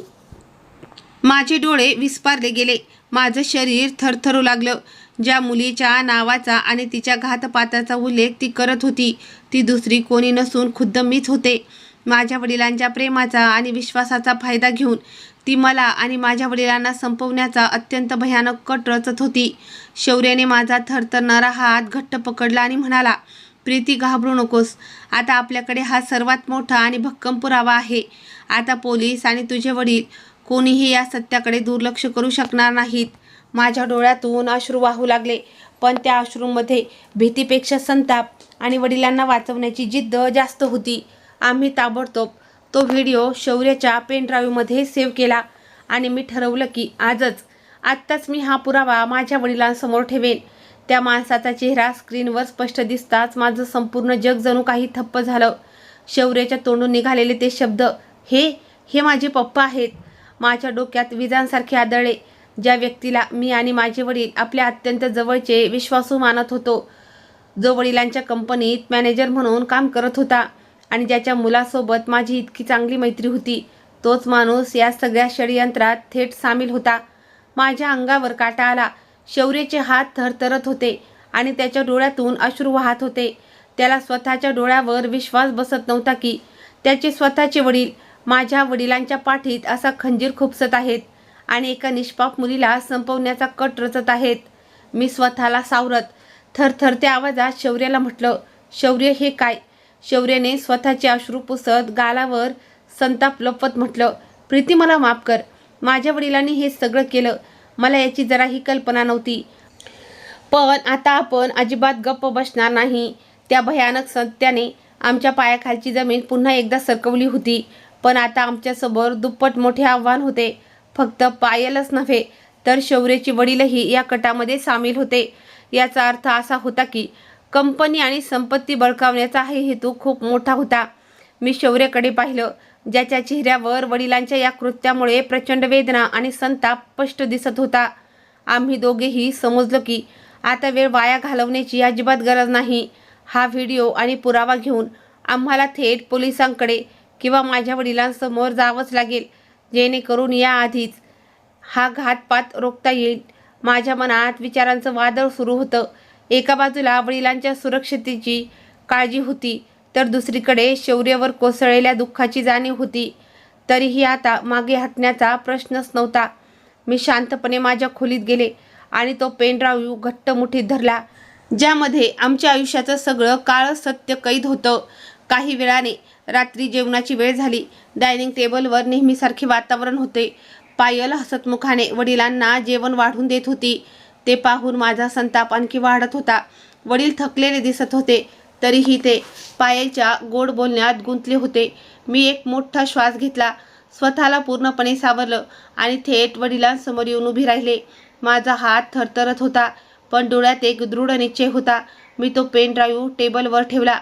[SPEAKER 1] माझे डोळे विस्पारले गेले. माझं शरीर थरथरू लागलं. ज्या मुलीच्या नावाचा आणि तिच्या घातपाताचा उल्लेख ती करत होती ती दुसरी कोणी नसून खुद्द मीच होते. माझ्या वडिलांच्या प्रेमाचा आणि विश्वासाचा फायदा घेऊन ती मला आणि माझ्या वडिलांना संपवण्याचा अत्यंत भयानक कट रचत होती. शौर्याने माझा थरथरणारा हात घट्ट पकडला आणि म्हणाला, प्रीती, घाबरू नकोस. आता आपल्याकडे हा सर्वात मोठा आणि भक्कम पुरावा आहे. आता पोलीस आणि तुझे वडील कोणीही या सत्याकडे दुर्लक्ष करू शकणार नाहीत. माझ्या डोळ्यातून अश्रू वाहू लागले, पण त्या अश्रूमध्ये भीतीपेक्षा संताप आणि वडिलांना वाचवण्याची जिद्द जास्त होती. आम्ही ताबडतोब तो व्हिडिओ शौर्याच्या पेनड्राईव्हमध्ये सेव्ह केला आणि मी ठरवलं की आत्ताच मी हा पुरावा माझ्या वडिलांसमोर ठेवेन. त्या माणसाचा चेहरा स्क्रीनवर स्पष्ट दिसताच माझं संपूर्ण जग जणू काही ठप्प झालं. शौर्याच्या तोंडून निघालेले ते शब्द, हे माझे पप्पा आहेत, माझ्या डोक्यात विजांसारखे आदळले. ज्या व्यक्तीला मी आणि माझे वडील आपल्या अत्यंत जवळचे विश्वासू मानत होतो, जो वडिलांच्या कंपनीत मॅनेजर म्हणून काम करत होता आणि ज्याच्या मुलासोबत माझी इतकी चांगली मैत्री होती, तोच माणूस या सगळ्या षडयंत्रात थेट सामील होता. माझ्या अंगावर काटा आला. शौर्याचे हात थरथरत होते आणि त्याच्या डोळ्यातून अश्रू वाहत होते. त्याला स्वतःच्या डोळ्यावर विश्वास बसत नव्हता की त्याचे स्वतःचे वडील माझ्या वडिलांच्या पाठीत असा खंजीर खुपसत आहेत आणि एका निष्पाप मुलीला संपवण्याचा कट रचत आहेत. मी स्वतःला सावरत थरथरत्या आवाजात शौर्याला म्हटलं, शौर्य, हे काय? शौर्याने स्वतःचे अश्रू पुसत गालावर संताप लपवत म्हटलं, प्रीती, मला माफ कर. माझ्या वडिलांनी हे सगळं केलं. मला याची जराही कल्पना नव्हती. पण आता आपण अजिबात गप्प बसणार नाही. त्या भयानक सत्याने आमच्या पायाखालची जमीन पुन्हा एकदा सरकवली होती. पण आता आमच्यासमोर दुप्पट मोठे आव्हान होते. फक्त पायलच नव्हे तर शौर्याचे वडीलही या कटामध्ये सामील होते. याचा अर्थ असा होता की कंपनी आणि संपत्ती बळकावण्याचा हा हेतू खूप मोठा होता. मी शौर्याकडे पाहिलं, ज्याच्या चेहऱ्यावर वडिलांच्या या कृत्यामुळे प्रचंड वेदना आणि संताप स्पष्ट दिसत होता. आम्ही दोघेही समजलो की आता वेळ वाया घालवण्याची अजिबात गरज नाही. हा व्हिडिओ आणि पुरावा घेऊन आम्हाला थेट पोलिसांकडे किंवा माझ्या वडिलांसमोर जावंच लागेल, जेणेकरून याआधीच हा घातपात रोखता येईल. माझ्या मनात विचारांचं वादळ सुरू होतं. एका बाजूला वडिलांच्या सुरक्षिततेची काळजी होती, तर दुसरीकडे शौर्यावर कोसळलेल्या दुःखाची जाणीव होती. तरीही आता मागे हटण्याचा प्रश्नच नव्हता. मी शांतपणे माझ्या खोलीत गेले आणि तो पेनड्राईव्ह घट्ट मुठीत धरला, ज्यामध्ये आमच्या आयुष्याचं सगळं काळं सत्य कैद होतं. काही वेळाने रात्री जेवणाची वेळ झाली. डायनिंग टेबलवर नेहमीसारखे वातावरण होते. पायल हसतमुखाने वडिलांना जेवण वाढून देत होती. ते पाहून माझा संताप आणखी वाढत होता. वडील थकलेले दिसत होते, तरीही ते पायलच्या गोड बोलण्यात गुंतले होते. मी एक मोठा श्वास घेतला, स्वतःला पूर्णपणे सावरलं आणि थेट वडिलांसमोर येऊन उभी राहिले. माझा हात थरथरत होता, पण डोळ्यात एक दृढ निश्चय होता. मी तो पेन ड्राईव्ह टेबलवर ठेवला.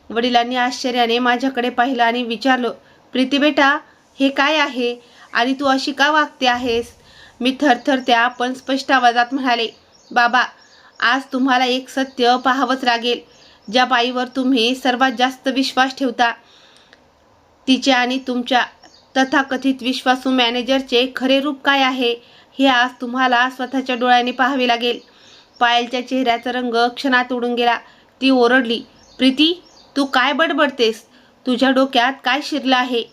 [SPEAKER 1] वडिलांनी आश्चर्याने माझ्याकडे पाहिलं आणि विचारलं, प्रीती बेटा, हे काय आहे आणि तू अशी का वागते आहेस? मी थरथरत्या पण स्पष्ट आवाजात म्हणाले, बाबा, आज तुम्हाला एक सत्य पाहावंच लागेल. ज्या बाईवर तुम्ही सर्वात जास्त विश्वास ठेवता, तिचे आणि तुमच्या तथाकथित विश्वासू मॅनेजरचे खरे रूप काय आहे, हे आज तुम्हाला स्वतःच्या डोळ्यांनी पाहावे लागेल. पायलच्या चेहऱ्याचा रंग क्षणात उडून गेला. ती ओरडली, प्रीती, तू काय बडबडतेस? तुझ्या डोक्यात काय शिरलं आहे?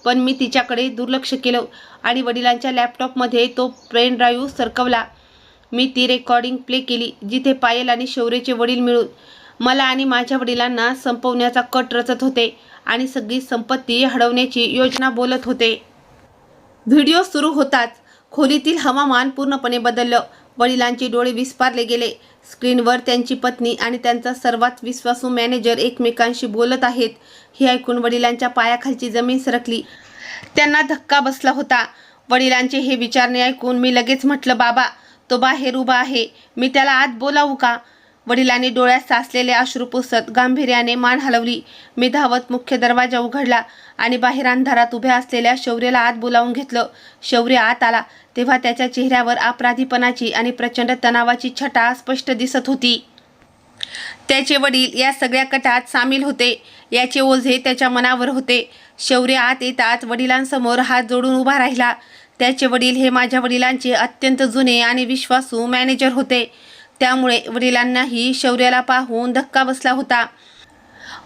[SPEAKER 1] पण मी तिच्याकडे दुर्लक्ष केलं आणि वडिलांच्या लॅपटॉपमध्ये तो पेन ड्राईव्ह सरकवला. मी ती रेकॉर्डिंग प्ले केली जिथे पायल आणि शौर्याचे वडील मिळून मला आणि माझ्या वडिलांना संपवण्याचा कट रचत होते आणि सगळी संपत्ती हडवण्याची योजना बोलत होते. व्हिडिओ सुरू होताच खोलीतील हवामान पूर्णपणे बदललं. वडिलांचे डोळे विस्फारले गेले. स्क्रीनवर त्यांची पत्नी आणि त्यांचा सर्वात विश्वासू मॅनेजर एकमेकांशी बोलत आहेत. हे ऐकून वडिलांच्या पायाखालची जमीन सरकली. त्यांना धक्का बसला होता. वडिलांचे हे विचारणे ऐकून मी लगेच म्हटलं, बाबा, तो बाहेर उभा आहे, मी त्याला आत बोलावू का? वडिलांनी डोळ्यात साचलेले अश्रू पुसत गांभीर्याने मान हलवली. मी धावत मुख्य दरवाजा उघडला आणि बाहेर अंधारात उभ्या असलेल्या शौर्याला आत बोलावून घेतलं. शौर्य आत आला तेव्हा त्याच्या चेहऱ्यावर अपराधीपणाची आणि प्रचंड तणावाची छटा स्पष्ट दिसत होती. त्याचे वडील या सगळ्या कटात सामील होते, याचे ओझे त्याच्या मनावर होते. शौर्य आत येताच वडिलांसमोर हात जोडून उभा राहिला. त्याचे वडील हे माझ्या वडिलांचे अत्यंत जुने आणि विश्वासू मॅनेजर होते. त्यामुळे वडिलांनाही शौर्याला पाहून धक्का बसला होता.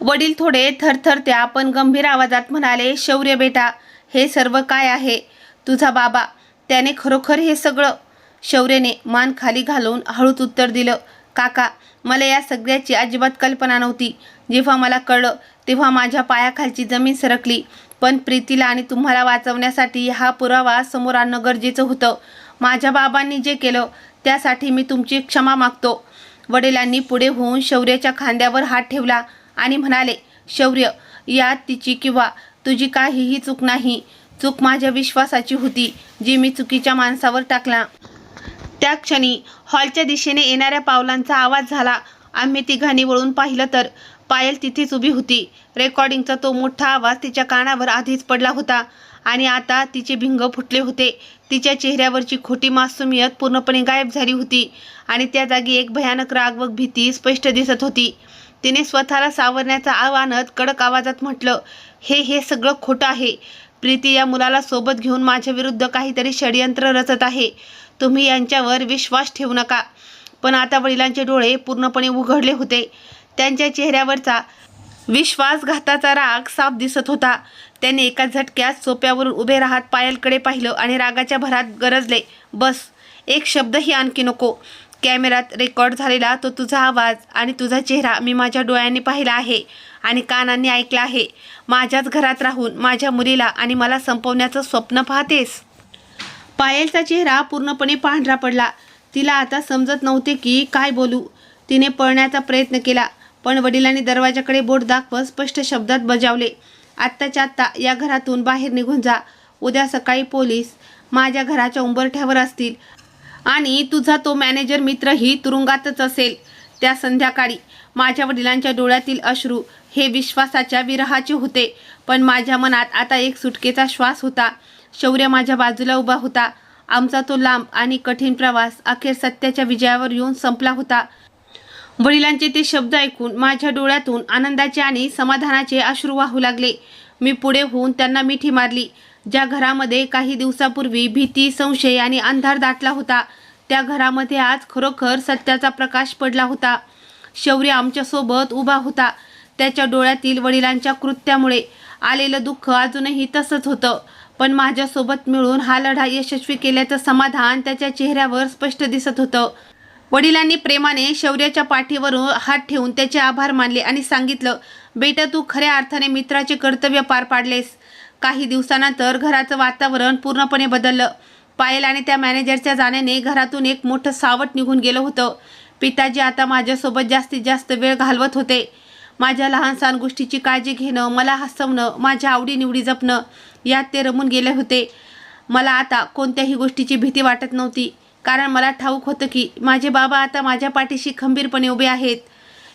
[SPEAKER 1] वडील थोडे थरथरत्या पण गंभीर आवाजात म्हणाले, शौर्य बेटा, हे सर्व काय आहे? तुझा बाबा, त्याने खरोखर हे सगळं? शौर्याने मान खाली घालून हळूच उत्तर दिलं, काका, मला या सगळ्याची अजिबात कल्पना नव्हती. जेव्हा मला कळलं तेव्हा माझ्या पायाखालची जमीन सरकली. पण प्रीतीला आणि तुम्हाला वाचवण्यासाठी हा पुरावा समोर आणणं गरजेचं होतं. माझ्या बाबांनी जे केलं त्यासाठी मी तुमची क्षमा मागतो. वडिलांनी पुढे होऊन शौर्याच्या खांद्यावर हात ठेवला आणि म्हणाले, शौर्य, यात तिची किंवा तुझी काहीही चूक नाही. चूक माझ्या विश्वासाची होती, जी मी चुकीच्या माणसावर टाकला. त्या क्षणी हॉलच्या दिशेने येणाऱ्या पावलांचा आवाज झाला. आम्ही तिघांनी वळून पाहिलं तर पायल तिथेच उभी होती. रेकॉर्डिंगचा तो मोठा आवाज तिच्या कानावर आधीच पडला होता आणि आता तिचे भिंग फुटले होते. तिच्या चेहऱ्यावरची खोटी मासूमियत पूर्णपणे गायब झाली होती आणि त्या जागी एक भयानक राग व भीती स्पष्ट दिसत होती. तिने स्वतःला सावरण्याचं आव्हानात कडक आवाजात म्हटलं, हे सगळं खोटं आहे. प्रीती या मुलाला सोबत घेऊन माझ्या विरुद्ध काहीतरी षडयंत्र रचत आहे. तुम्ही यांच्यावर विश्वास ठेवू नका. पण आता वडिलांचे डोळे पूर्णपणे उघडले होते. त्यांच्या चेहऱ्यावरचा विश्वासघाताचा राग साफ दिसत होता. त्याने एका झटक्यात सोप्यावरून उभे राहत पायलकडे पाहिलं आणि रागाच्या भरात गरजले, बस, एक शब्दही आणखी नको. कॅमेऱ्यात रेकॉर्ड झालेला तो तुझा आवाज आणि तुझा चेहरा मी माझ्या डोळ्यांनी पाहिला आहे आणि कानांनी ऐकला आहे. माझ्याच घरात राहून माझ्या मुलीला आणि मला संपवण्याचं स्वप्न पाहतेस? पायलचा चेहरा पूर्णपणे पांढरा पडला. तिला आता समजत नव्हते की काय बोलू. तिने पळण्याचा प्रयत्न केला पण वडिलांनी दरवाजाकडे बोट दाखवत स्पष्ट शब्दात बजावले, आत्ताच्या आत्ता या घरातून बाहेर निघून जा. उद्या सकाळी पोलीस माझ्या घराच्या उंबरठ्यावर असतील आणि तुझा तो मॅनेजर मित्रही तुरुंगातच असेल. त्या संध्याकाळी माझ्या वडिलांच्या डोळ्यातील अश्रू हे विश्वासाच्या विरहाचे होते. पण माझ्या मनात आता एक सुटकेचा श्वास होता. शौर्य माझ्या बाजूला उभा होता. आमचा तो लांब आणि कठीण प्रवास अखेर सत्याच्या विजयावर येऊन संपला होता. वडिलांचे ते शब्द ऐकून माझ्या डोळ्यातून आनंदाचे आणि समाधानाचे अश्रू वाहू लागले. मी पुढे होऊन त्यांना मिठी मारली. ज्या घरामध्ये काही दिवसापूर्वी भीती, संशय आणि अंधार दाटला होता, त्या घरामध्ये आज खरोखर सत्याचा प्रकाश पडला होता. शौर्य आमच्यासोबत उभा होता. त्याच्या डोळ्यातील वडिलांच्या कृत्यामुळे आलेलं दुःख अजूनही तसंच होतं. पण माझ्यासोबत मिळून हा लढा यशस्वी केल्याचं समाधान त्याच्या चेहऱ्यावर स्पष्ट दिसत होतं. वडिलांनी प्रेमाने शौर्याच्या पाठीवरून हात ठेवून त्याचे आभार मानले आणि सांगितलं, बेटा, तू खऱ्या अर्थाने मित्राचे कर्तव्य पार पाडलेस. काही दिवसानंतर घराचं वातावरण पूर्णपणे बदललं. पायल आणि त्या मॅनेजरच्या जाण्याने घरातून एक मोठं सावट निघून गेलं होतं. पिताजी आता माझ्यासोबत जास्तीत जास्त वेळ घालवत होते. माझ्या लहान सहान गोष्टीची काळजी घेणं, मला हसवणं, माझ्या आवडीनिवडी जपणं, यात ते रमून गेले होते. मला आता कोणत्याही गोष्टीची भीती वाटत नव्हती, कारण मला ठाऊक होतं की माझे बाबा आता माझ्या पाठीशी खंबीरपणे उभे आहेत.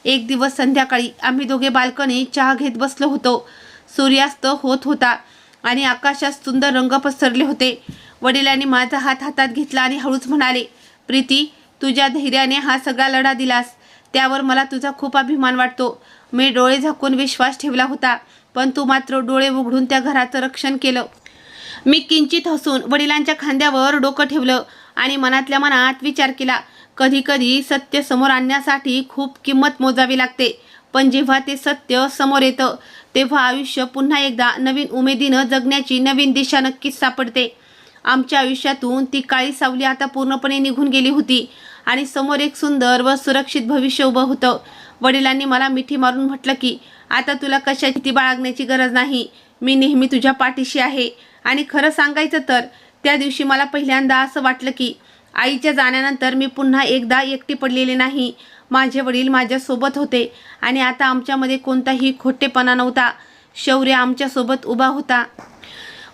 [SPEAKER 1] एक दिवस संध्याकाळी आम्ही दोघे बाल्कनीत चहा घेत बसलो होतो. सूर्यास्त होत होता आणि आकाशात सुंदर रंग पसरले होते. वडिलांनी माझा हात हातात घेतला आणि हळूच म्हणाले, प्रीती, तुझ्या धैर्याने हा सगळा लढा दिलास, त्यावर मला तुझा खूप अभिमान वाटतो. मी डोळे झाकून विश्वास ठेवला होता, पण तू मात्र डोळे उघडून त्या घराचं रक्षण केलं. मी किंचित हसून वडिलांच्या खांद्यावर डोकं ठेवलं आणि मनातल्या मनात विचार केला, कधी कधी सत्य समोर आणण्यासाठी खूप किंमत मोजावी लागते, पण जेव्हा ते सत्य समोर येतं तेव्हा आयुष्य पुन्हा एकदा नवीन उमेदीनं जगण्याची नवीन दिशा नक्कीच सापडते. आमच्या आयुष्यातून ती काळी सावली आता पूर्णपणे निघून गेली होती आणि समोर एक सुंदर व सुरक्षित भविष्य उभं होतं. वडिलांनी मला मिठी मारून म्हटलं की आता तुला कशाची भीती बाळगण्याची गरज नाही, मी नेहमी तुझ्या पाठीशी आहे. आणि खरं सांगायचं तर त्या दिवशी मला पहिल्यांदा असं वाटलं की आईच्या जाण्यानंतर मी पुन्हा एकदा एकटी पडलेली नाही. माझे वडील माझ्यासोबत होते आणि आता आमच्यामध्ये कोणताही खोटेपणा नव्हता. शौर्य आमच्यासोबत उभा होता.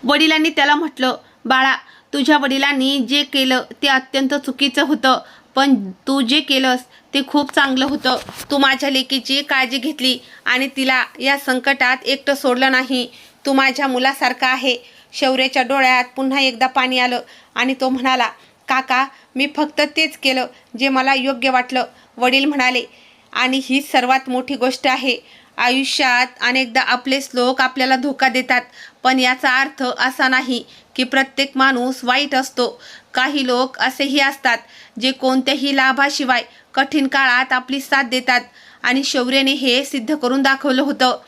[SPEAKER 1] वडिलांनी त्याला म्हटलं, बाळा, तुझ्या वडिलांनी जे केलं ते अत्यंत चुकीचं होतं, पण तू जे केलंस ते खूप चांगलं होतं. तू माझ्या लेकीची काळजी घेतली आणि तिला या संकटात एकटं सोडलं नाही. तू माझ्या मुलासारखा आहे. शौर्याच्या डोळ्यात पुन्हा एकदा पाणी आलं आणि तो म्हणाला, काका, मी फक्त तेच केलं जे मला योग्य वाटलं. वडील म्हणाले, आणि ही सर्वात मोठी गोष्ट आहे. आयुष्यात अनेकदा आपलेच लोक आपल्याला धोका देतात, पण याचा अर्थ असा नाही की प्रत्येक माणूस वाईट असतो. काही लोक असेही असतात जे कोणत्याही लाभाशिवाय कठीण काळात आपली साथ देतात आणि शौर्याने हे सिद्ध करून दाखवलं होतं.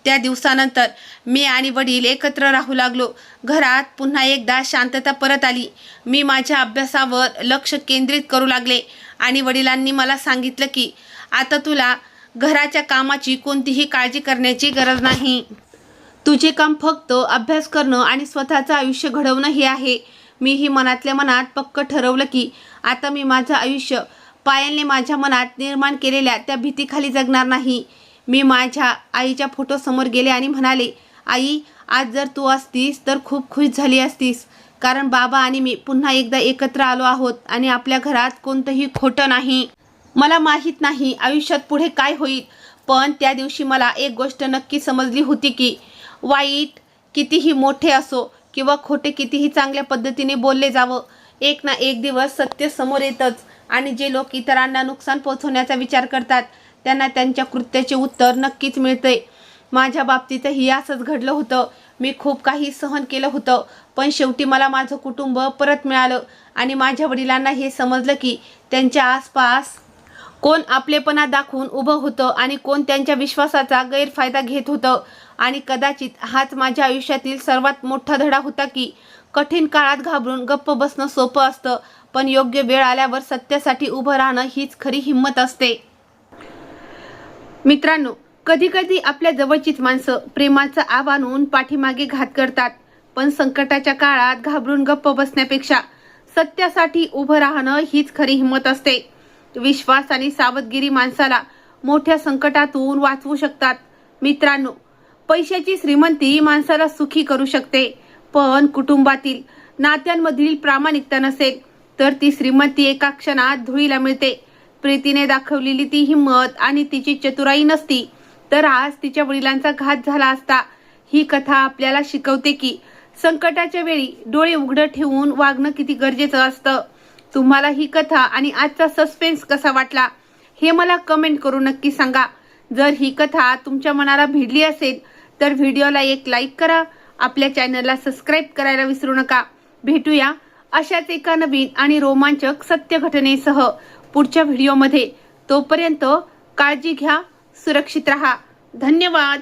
[SPEAKER 1] त्या दिवसानंतर मी आणि वडील एकत्र राहू लागलो. घरात पुन्हा एकदा शांतता परत आली. मी माझ्या अभ्यासावर लक्ष केंद्रित करू लागले आणि वडिलांनी मला सांगितलं की आता तुला घराच्या कामाची कोणतीही काळजी करण्याची गरज नाही. तुझे काम फक्त अभ्यास करणं आणि स्वतःचं आयुष्य घडवणं हे आहे. मीही मनातल्या मनात पक्क ठरवलं की आता मी माझं आयुष्य पायलने माझ्या मनात निर्माण केलेल्या त्या भीतीखाली जगणार नाही. मी माझ्या आईच्या फोटोसमोर गेले आणि म्हणाले, आई, आज जर तू असतीस तर खूप खुश झाली असतीस, कारण बाबा आणि मी पुन्हा एकदा एकत्र आलो आहोत आणि आपल्या घरात कोणतंही खोटं नाही. मला माहीत नाही आयुष्यात पुढे काय होईल, पण त्या दिवशी मला एक गोष्ट नक्की समजली होती की वाईट कितीही मोठे असो किंवा खोटे कितीही चांगल्या पद्धतीने बोलले जावं, एक ना एक दिवस सत्य समोर येतच. आणि जे लोक इतरांना नुकसान पोहोचवण्याचा विचार करतात त्यांना त्यांच्या कृत्याचे उत्तर नक्कीच मिळते. माझ्या बाबतीतही असंच घडलं होतं. मी खूप काही सहन केलं होतं, पण शेवटी मला माझं कुटुंब परत मिळालं आणि माझ्या वडिलांना हे समजलं की त्यांच्या आसपास कोण आपलेपणा दाखवून उभं होतं आणि कोण त्यांच्या विश्वासाचा गैरफायदा घेत होतं. आणि कदाचित हाच माझ्या आयुष्यातील सर्वात मोठा धडा होता की कठीण काळात घाबरून गप्प बसणं सोपं असतं, पण योग्य वेळ आल्यावर सत्यासाठी उभं राहणं हीच खरी हिंमत असते. मित्रांनो, कधी कधी आपल्या जवळचीच माणसं प्रेमाचं आव आणून पाठीमागे घात करतात, पण संकटाच्या काळात घाबरून गप्प बसण्यापेक्षा सत्यासाठी उभं राहणं हीच खरी हिंमत असते. विश्वास आणि सावधगिरी माणसाला मोठ्या संकटातून वाचवू शकतात. मित्रांनो, पैशाची श्रीमंती माणसाला सुखी करू शकते, पण कुटुंबातील नात्यांमधील प्रामाणिकता नसेल तर ती श्रीमंती एका क्षणात धुळीला मिळते. प्रीतीने दाखवलेली ती हिंमत आणि तिची चतुराई नसती तर आज तिच्या वडिलांचा घात झाला असता. ही कथा आपल्याला शिकवते की संकटाच्या वेळी डोळे उघडं ठेवून वागणं किती गरजेचं असतं. तुम्हाला ही कथा आणि आजचा सस्पेन्स कसा वाटला हे मला कमेंट करून नक्की सांगा. जर ही कथा तुमच्या मनाला भिडली असेल तर व्हिडिओला एक लाईक करा. आपल्या चॅनलला सबस्क्राईब करायला विसरू नका. भेटूया अशाच एका नवीन आणि रोमांचक सत्य घटनेसह पुढच्या व्हिडिओमध्ये. तोपर्यंत काळजी घ्या, सुरक्षित राहा. धन्यवाद.